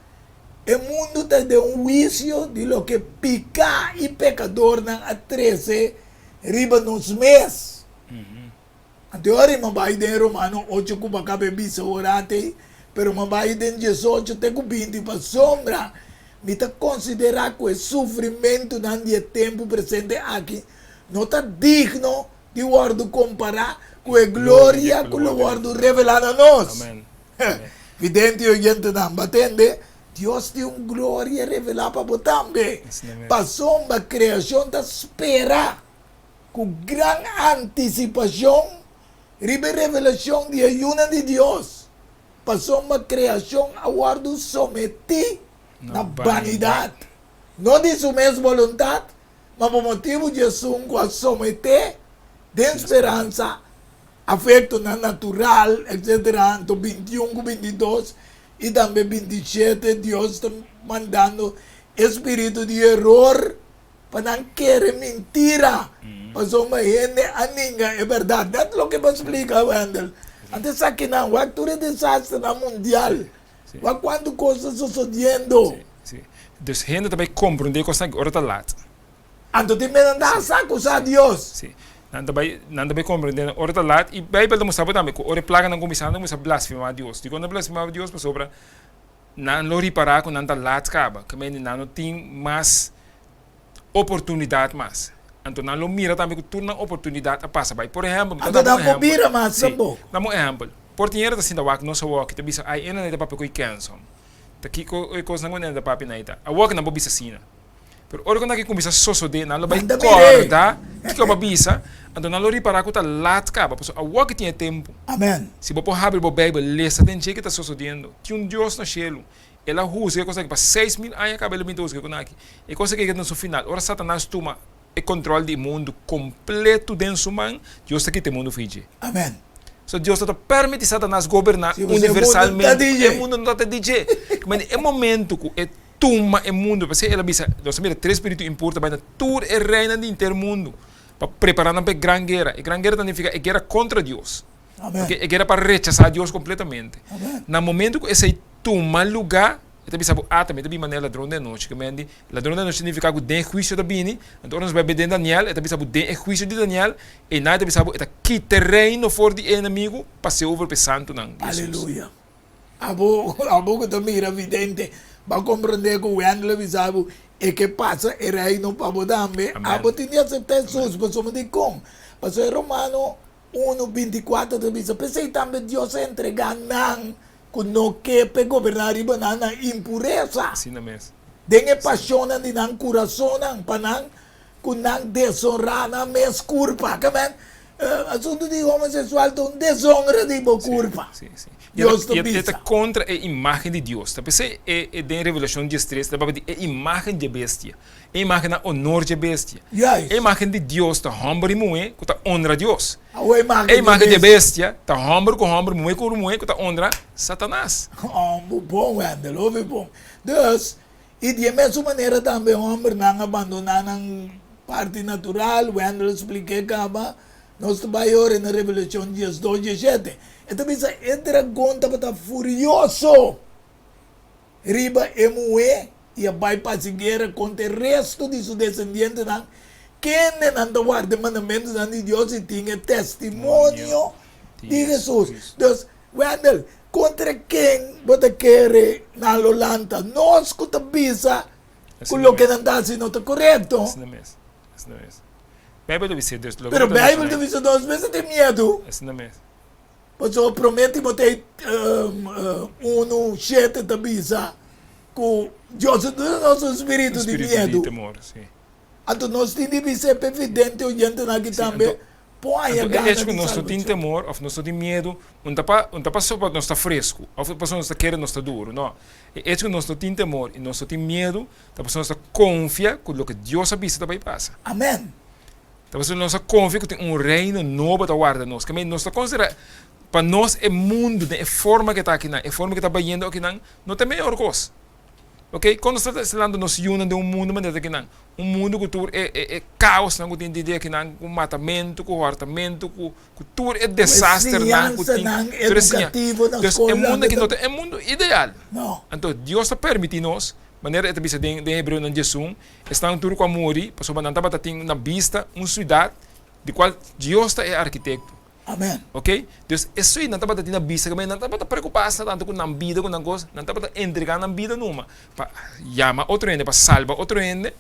o mundo tem de juízo de lo que pica e pecador não a 13 riba nos meses. Então, agora, uma vai de Romano 8 que vai caber bisa orate, pero uma vai de 18 tem que 20 para sombra. Me está considerar que o sofrimento no tempo presente aqui não está digno de guardo comparar com a glória que o guardo revelado a nós. Amém. Vidente e gente não batende, Deus tem uma glória revelada para você também. Passou uma criação da espera, com grande antecipação, revelação de ajuda de Deus. Passou uma criação a guardo someter na vanidade. Não de sua mesma vontade, mas por motivo de assunto a someter, de esperança, afeto na natural, etc. Então 21, 22 e também 27, Deus está mandando espírito de erro para não querer mentira. Passou uma gente a ninguém, é verdade. É o que me explica, Wendel. Antes aqui não, o actor é desastre na mundial. Mas quando coisas sucedendo, Sim. Dus gente também compreender que está agora está lá. então tem que andar a saco a Deus. Sim. Não também compreender agora está lá e a Bíblia mostra também que ora plaga não começando, não blasfemar a Deus. E quando blasfemar a Deus, para sobra não lo reparar com nanta lat caba, que men não tem mais oportunidade mais. Então não lo mira também que turna oportunidade a passa vai. Por exemplo, Ando dá para bira mais também. dá um exemplo. Por dinheiro assim da wak no sa wak, te bisa ai ena na papi ko cancel. Ta kiko ko sa ngone da papi na ita. A wak na bobisa sina. Pero ora quando que começa soso de na lo vai Manda corda, que ko babisa, então na lo reparar ko ta lat caba, porque a wak tinha tempo. Amen. Se você abrir o Bíblia, lê essa tem que está sucedendo. Que Deus no cielo, ela usa que consegue para 6.000 anos acaba ele mentoso que aqui. E consegue que no seu final, ora Satanás toma o controle do mundo completo dentro do mundo. Deus está aqui tem mundo fiji. Amen. So Deus está permite Satanás governar Se você universalmente. mundo O mundo não está DJ. Mas é momento que é toma o mundo, porque ela bisa, nós mira três espíritos importantes, mas tudo é reina do inteiro mundo. Para preparar para a grande guerra. E grande guerra significa a guerra contra Deus. Amen. Porque é guerra para rechazar Deus completamente. Amen. No momento que esse toma lugar, também sabe, também tem maneira ladrão de noite, que mende, ladrão de noite significa que tem juízo da bini, então nós vai ver Daniel, também sabe, tem juízo de Daniel, e nada também sabe, é que terreno for de inimigo, passe over para santo não. Aleluia. Abo que também era evidente, para compreender que o André sabe e que passa e reino para bodambe. Abo tinha aceitar Jesus, mas como de com. Mas é Romano 1:24 também, pensei também Deus entregar não no que para governar e banana impureza. Assim mesmo. Dengue paixão de não coração não para não com não desonrar na mes culpa, que men assunto de homossexual então desonra de bo culpa. Sim, sim. Deus E te é contra a imagem de Deus. Tá pensei é de revelação de estresse, tá para a imagem de bestia. A imagem da honor de bestia. Yes. A imagem de Deus tá hombre moe, que tá honra Deus. A A imagem de bestia tá hombre moe com moe, que tá honra Satanás. Bom, Wendel, ouve bom. Dus, e de mesma maneira também o homem não abandonar a parte natural, Wendel expliquei que nós trabalhamos na Revelação 12:17. Então, o dragão estava furioso. Riba e moe, e vai para a guerra contra o resto de seus descendentes. Quem não guarda mandamentos de Deus e tinha testemunho de Jesus. Então, Wendel, contra quem você quer na Lolanta? Nós que te avisa que o que não está sendo correto. Assim mesmo. Assim mesmo. Bíblia deve ser Deus. Pero a Bíblia te avisa 2 vezes tem medo. Assim mesmo. Pois eu prometo que 1:7 te avisa que Deus é o nosso espírito de medo. de temor, sim. Então nós temos que ser evidente olhando aqui também. Põe a gana que nós não temos temor, ou nós não temos medo, não está só para nós estar fresco, ou para nós estar querendo nós estar duro, não. É que nós não temos temor e nós não temos medo, para nós estar confia com o que Deus avisa também passa. Amém. Então nós confia que tem reino novo para guardar nós, que nós está considerando para nós é mundo, é forma que está aqui, é forma que está banhando aqui, não tem melhor coisa. Ok? Quando nós estamos falando nós unimos de mundo, mas aqui não. Mundo que tudo é caos, não tem ideia que não, com matamento, com hartamento, com tudo é desastre, não, com educativo na escola. É mundo que não é mundo ideal. Não. Então Deus está permitindo nós, maneira é também de hebreu não Jesus, está tudo com amor, para só não está tendo na vista uma cidade de qual Deus é arquiteto. Amém. Ok? Então, isso aí não está para ter na vista, não está para preocupar-se tanto com a vida, com a coisa, não está para entregar na vida numa. Para chamar outro ende, para salvar outro ende.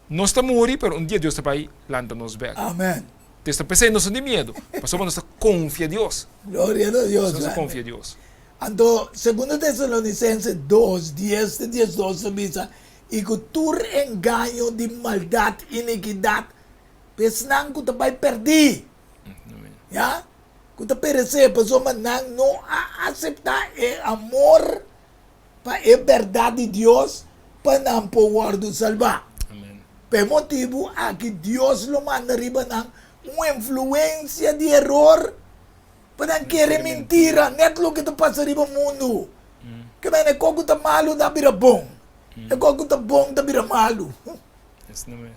Nós estamos morrer, mas dia Deus está para ir lançar nos back. Amém. Então, está pensando, nós não temos medo, mas nós confia em Deus. Glória a Deus. Nós confia em Deus. Então, 2 Tessalonicenses 2:10-12 diz, e que tu engano de maldade, iniquidade, pensando que tu vai perder. Ya, kita percebe pessoa não aceitar o amor para a verdade de Deus para não poder salvar. Amém. Por motivo a que Deus lo manda riba uma influência de erro para não querer mentira, net lo que te passa riba mundo. Que bem é coco tá malo da vira bom, é coco tá bom da vira malo. Isso não é.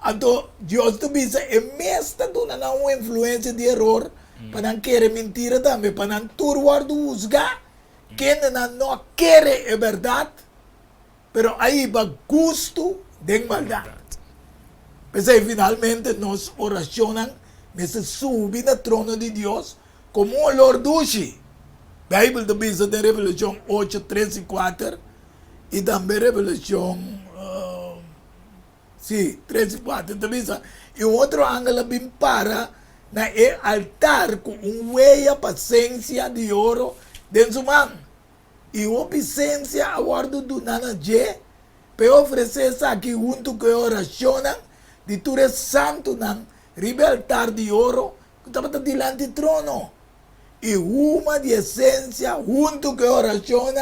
Então, Deus te avisa, é mesmo na uma influência de erro, para não querer mentira também, para não turvar do usgar, quem não quer a verdade, pero aí vai gosto de maldade. Pensei, finalmente, nós oracionamos, mas subir no trono de Deus, como um olor doce. Bíblia da Bisa de Revelação 8, 3 e 4. E também Revelação 3 e 4. Também, e outro ângulo bem para na altar com weia paciência de ouro dentro do man. E a paciência a guardo do nanaje para oferecer isso aqui junto com a oração de tudo santo nan ribe altar de ouro que estava diante do trono. E uma de essência junto com a oração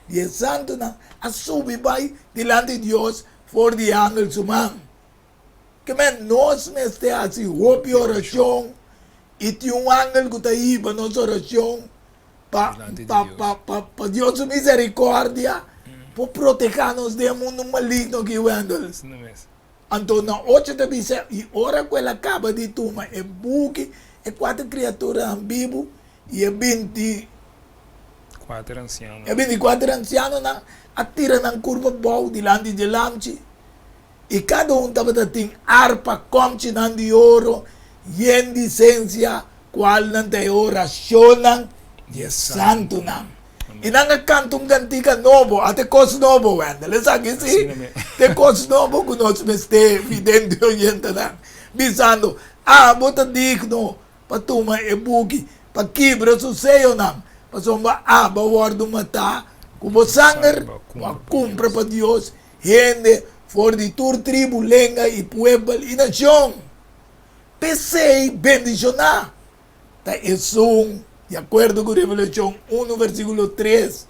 de santo nan a subir vai diante de Deus for de ángeles humanos. Que nós mesmos assim, hope oração e tem ángel que está aí para nossa oração para Deus misericórdia para proteger-nos do mundo maligno que anda. Isso não é mesmo. Então, na 8 de Bisa, e hora que ela acaba de tomar, é buque, é 4 criaturas na Bíblia e é 4 ancianos. é 24 ancianos atira na curva boa diante de lamchi. E cada um estava tem harpa, comche de ouro, e em essência, qual não tem oração de santo não. E não canta cantiga novo, até coisa novo, Wanda. Eles sabem assim, tem coisa novo que nós estamos videndo oriente não. Bisando, bota digno, para tomar e buque, para quebrar o seio não. Para somar, para guardar matar, como sangue, para cumprir para Deus, gente, for de tur tribo, lenga e pueblo e nação. Pensei bendicionar. Tá isso, de acordo com Revelação 1, versículo 3,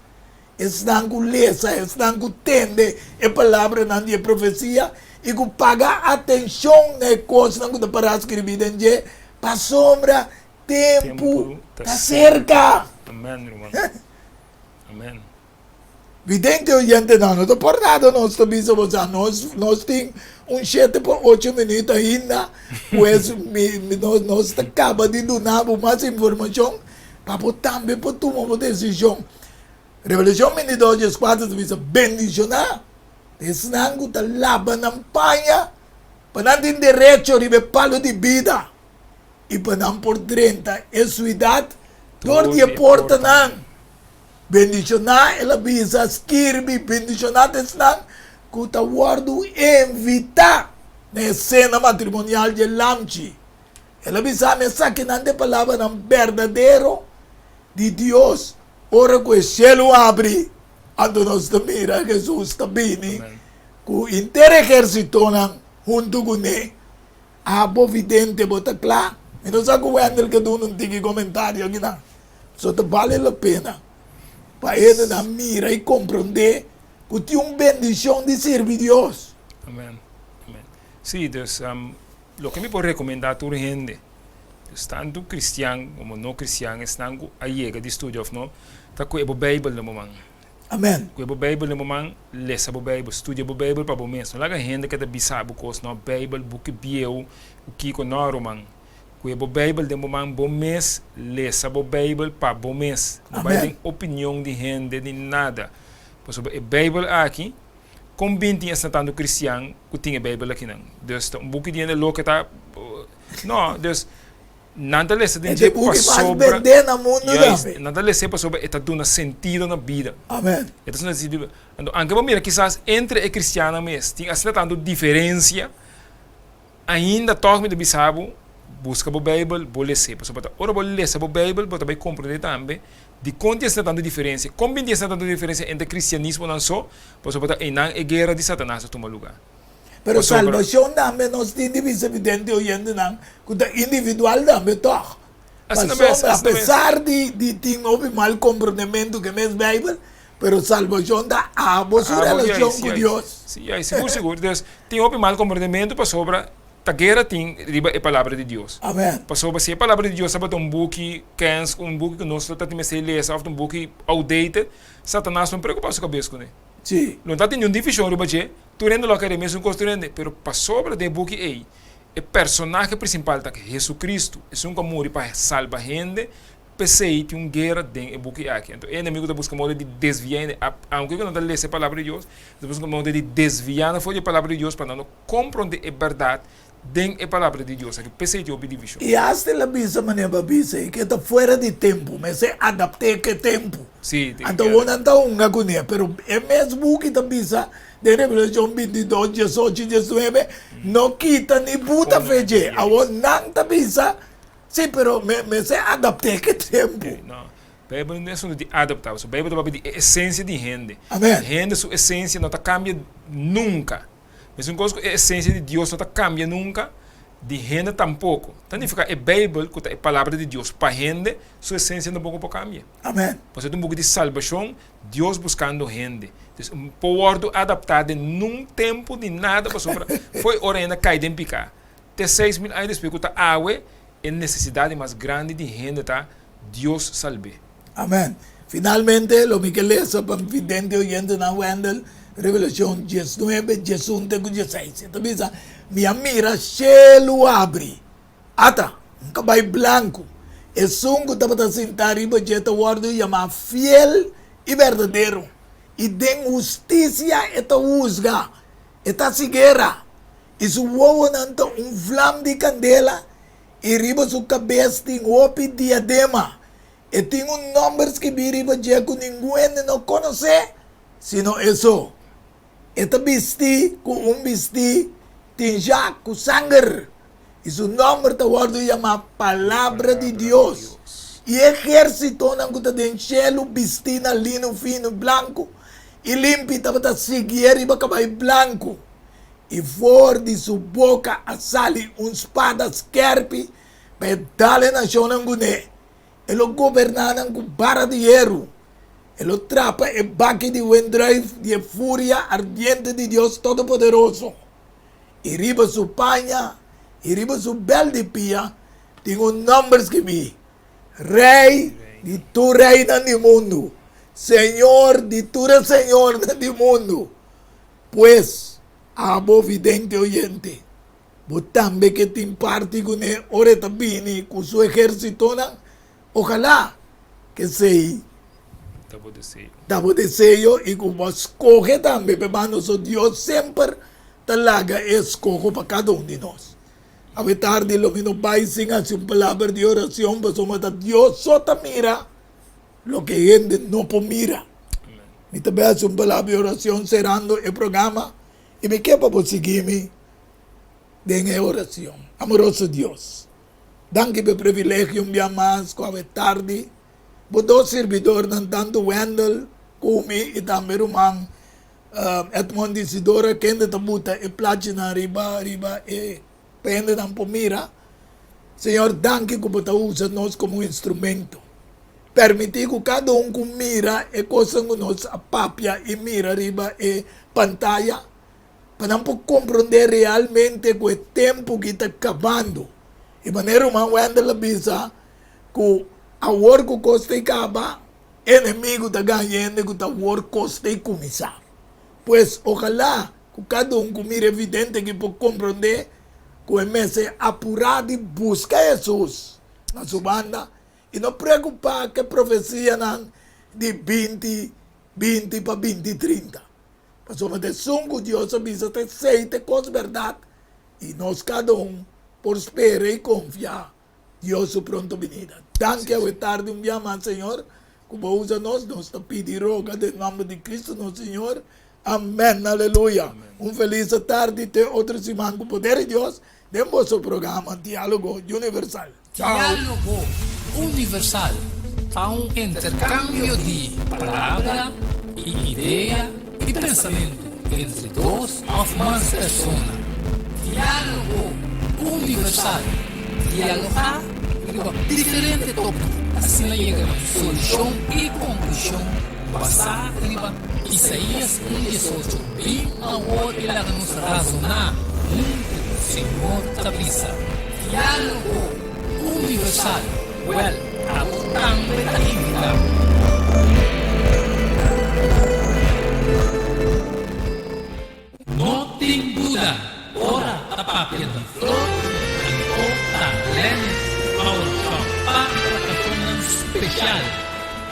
estão com lesa, estão com tende, a palavra não de profecia, e que paga atenção na coisa que está para escrever em dia, para sombra, tempo, está cerca. Amém, irmão. Amém. Vidente oyente não estou por nada, nós também somos nós temos 7 por 8 minutos ainda, pois nós acaba de dar mais informação para também para tomar uma decisão. Revelação 22, 4, diz bendicionar, desnango da lava na panha, para não ter direito a palo de vida, e para não por 30, é suidade, dor de porta não. Bendicionar, ela bisa skirbi, bendicionar desnang, kuta guardo invitar na cena matrimonial de Lamchi. Ela bisa nessa que não tem palavra não verdadeiro de Deus. Ora que o cielo abre, ando nós também, Jesus está bem, com o inteiro exército junto com ele, a bovidente bota claro. E não sabe o Wendel que tu não tem comentário aqui não. Só te vale a pena. Para ele na mira e compreender que tem uma bendição de servir Deus. Amém. Amém. Sim, Deus, lo que me pode recomendar a toda gente, tanto cristiano como não cristiano, estão a chega de estudo, não? Tá com a Bíblia no momento. Amém. Com a Bíblia no momento, lê a Bíblia, estuda a Bíblia para o mês. Não é gente que está bisado com a Bíblia, book bio, o que com o romano. Com a Bíblia de momento, bom mês, lê a Bíblia para o mês. Não vai ter opinião de gente, de nada. Por exemplo, a Bíblia aqui, com 20 anos tanto cristiano, que tem a Bíblia aqui não. Deus, um pouco de gente louco está... Não, Deus... Nada lhe se dizer para sobra. Nada lhe se para sobra está dando sentido na vida. Amém. Está dando sentido. Então, anche mira quizás entre a cristiana mesmo, tem assim tanto diferença. Ainda toque de bisabo, busca a Bíblia, vou ler se, ora vou ler a Bíblia, vou também compreender também de quanto está tanta diferença. Como está tanta diferença entre cristianismo não só, por exemplo, e na guerra de Satanás toma lugar. Pero salvação também nós temos divisão evidente oyendo não, que individual também toca. Apesar de ter um mal comportamento que mesmo Bíblia, pero salvação dá a sua relação com Deus. Sim, seguro. Deus tem um mal comportamento para sobra. A guerra tem a palavra de Deus. Amém. Para sobra se a palavra de Deus sabe um book que nós temos que ler, um book outdated, Satanás não preocupa sua cabeça com ele. Sim. Não está tendo difícil, tu rende lo que é mesmo construindo, pero para sobra de book aí, o personagem principal está que Jesus Cristo, é um amor para salvar gente, pensei tem uma guerra dentro do book aqui. Então, o inimigo está buscando modo de desviar, aunque não está lendo a palavra de Deus, está buscando modo de desviar a palavra de Deus para não compreender a verdade den a palavra de Deus, que pensei de obediência. E hasta la bisa maneba bisa, que está fuera de tempo, mas se adapte que tempo. Sim, Então, não está um agonia, pero é mesmo que está bisa, de Revelação 22, 18, 19, não quita nem puta feje. Agora não está bisa, sim, pero me se adapte que tempo. Não. A Bíblia não é só de adaptar, a Bíblia fala de essência de gente. Amém. Gente, sua essência não cambia nunca. Mas uma coisa que a essência de Deus não cambia nunca, de gente tampouco. Então, fica a Bíblia, que é a palavra de Deus, para gente, sua essência não pode cambiar. Amém. Você tem um pouco de salvação, Deus buscando gente. Então, um povo adaptado num tempo de nada para sofrer. Foi hora ainda cair em picar. Até 6.000 anos depois, a água é necessidade mais grande de gente, tá? Deus salve. Amén. Finalmente, lo que lesa para vidente oyente na Wendell, Revelación 19, 18, 16. Então, minha mira, cielo abre. Ata, um cabay blanco. E sungo tapata sentar riba jeta wardo yama fiel e verdadeiro. E den justicia eta usga. Eta siguera. E su wowo nanto um flam de candela. E riba su cabeça tem opi diadema. E tem números que biriba jeco ninguém não conhece, sino isso. Eta bisti, com bisti, tem já com sangue. E su número está guardado chama Palavra de Deus. E exército não está dentro cielo, bisti na lino fino branco. E limpi está seguir riba cabay branco. E for de sua boca a sali espada skerpi, para dar na chão gune. Ele governa com barra de hierro. Ele trapa e baque de wendrive de fúria ardiente de Deus Todo-Poderoso. E riba su panha, e riba su bel de pia, tem números que vi. Rei de tu reina no mundo. Senhor de tu Senhor no mundo. Pues, abo vidente oyente. Botambe que tem parte com ele, ore tabini, com su ejército, ojalá que sei. Dabo desejo e como escoge também, mas Deus sempre talaga escoge para cada um de nós. A tarde, lo que nos vai ensinar uma palavra de oração, mas Deus só te mira lo que gente não mira. Me também hace uma palavra de oração cerrando o programa e me quer para seguir-me em oração. Amoroso Deus. Danke pelo privilégio um dia mais com a tarde. Bodo servidor ng tanto Wendell, Kumi, e também rumang Edmond Isidora, kende tabuta e plagina riba, e pende ng pomira. Senhor, danke ko po usa nos como instrumento. Permiti ko cada kumira e cosa nos a papia e mira riba e pantalla. Para po compreender realmente que o tempo que está acabando. E maneira uma Wendell la bisa que a war ko costa acaba, inimigo da ganhando que a war costa começar. Pues ojalá que cada comira evidente que pode compreender que o mês apurado e busca Jesus na sua banda e não preocupar que a profecia de 20 para 2030. Mas uma decisão que Deus avisa te aceita com verdade e nós cada por esperar e confiar Deus su pronto venida. Danke a tarde dia mais, Senhor, como usa nós te pedir roga em nome de Cristo, nosso Senhor. Amém, aleluia. Feliz tarde, te outra semana com o poder de Deus, de nosso programa Diálogo Universal. Tchau. Diálogo Universal. Um intercâmbio de palavra, ideia e pensamento entre duas ou mais pessoas. Diálogo Universal. Dialogar sobre diferentes tópicos. Assim chega a solução e conclusão. Passar em Isaías 1:18. Bem ao e lá nos razonar. Senhor Tabisa. Diálogo Universal. Well, abutang betalinga. Não tem dúvida. Ora, tapapia da flor. Special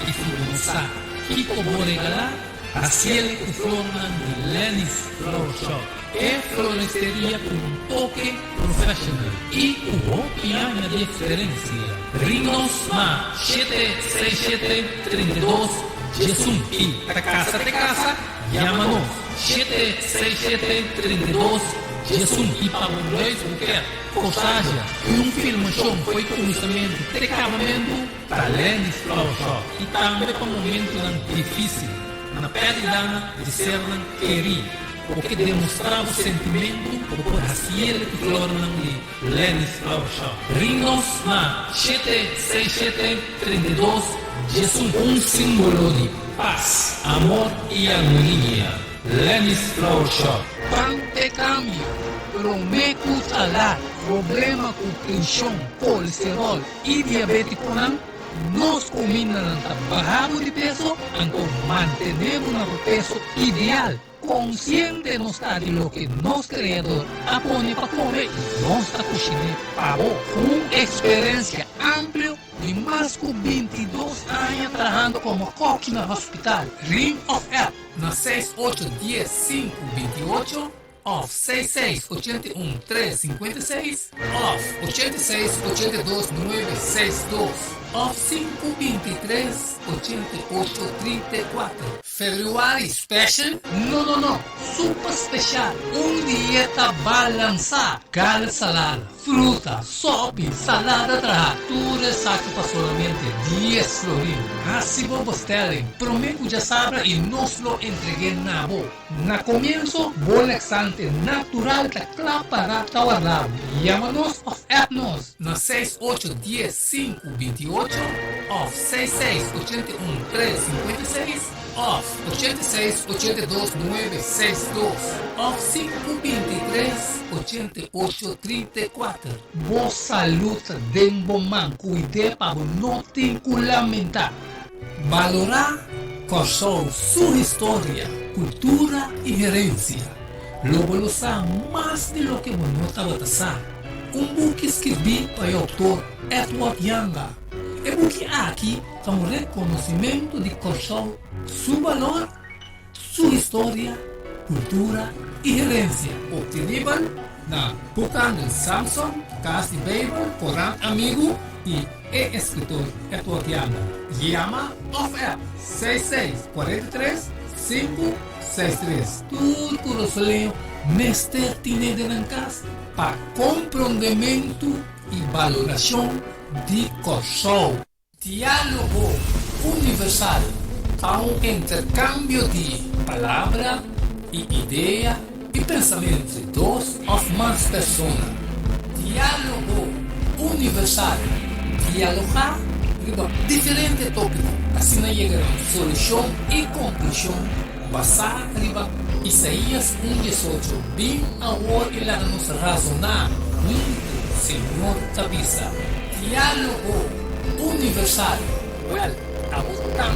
e finanza chi può regalare a cielo che forma di Lenny's Flower Shop. es floristería con un toque profesional y hubo y añade experiencia. Ringnos ma 767-32 Jesús y te casa, llámanos 767-32 Jesús y para nós qualquer cosaja e filmação foi começamento de acabamento para Lennis Flower Shop e também para momento difícil na pérdida de ser querido, porque demonstrava o sentimento por assim que floram de Lennis Flower Shop. Ringnos na 767-32 Jesus, símbolo de paz, amor e harmonia. Lennis Flower Shop. Tante cambio, prometo salar, problema com pressão, colesterol e diabetes nos combinam bajado de peso, então mantenemos o peso ideal. Consciente de nossa de lo que nos criador apone para comer, nossa cozinha pagou com experiência ampla de mais de 22 anos trabalhando como coque no hospital. Ring of App na 6810-528 off 6681-356 off 8682-962 off 523-8834. February Special? No. Super Special. Dieta balançada. Cada salada, fruta, sopa, salada tudo saco para solamente 10 florins. Assim vos terem, prometo já sabra e nos lo entreguei na boa. Na começo, bom laxante natural da para guardado. Llama-nos of app-nos na 6810-528 off 6681-356 off 8682-962 off 523-8834. Boa saúde de bom man, cuide para não ter que lamentar. Valorar Kosovo, sua história, cultura e herência. Logo lo sabe mais de lo que você estava passando. Book escrevi para o autor Edward Yanga. E book aqui é reconhecimento de Kosovo, seu valor, sua história, cultura e herência. Obtinível na boca de Samson, Casa de Bible, Corão Amigo e escritor Edward Yanga. Llama of App 6643-563. Tudo curioso, Mester tiene de casa para compreendimento e valoração de Kosovo. Diálogo universal, um intercâmbio de palavra e ideia e pensamento de duas ou mais pessoas. Diálogo universal, dialogar sobre diferentes tópicos, assim chegar a solução e conclusão basada em Isaías 1:18, bem agora e lá nos razonar muito, Senhor Tabisa. Diálogo universal. Well, estamos tan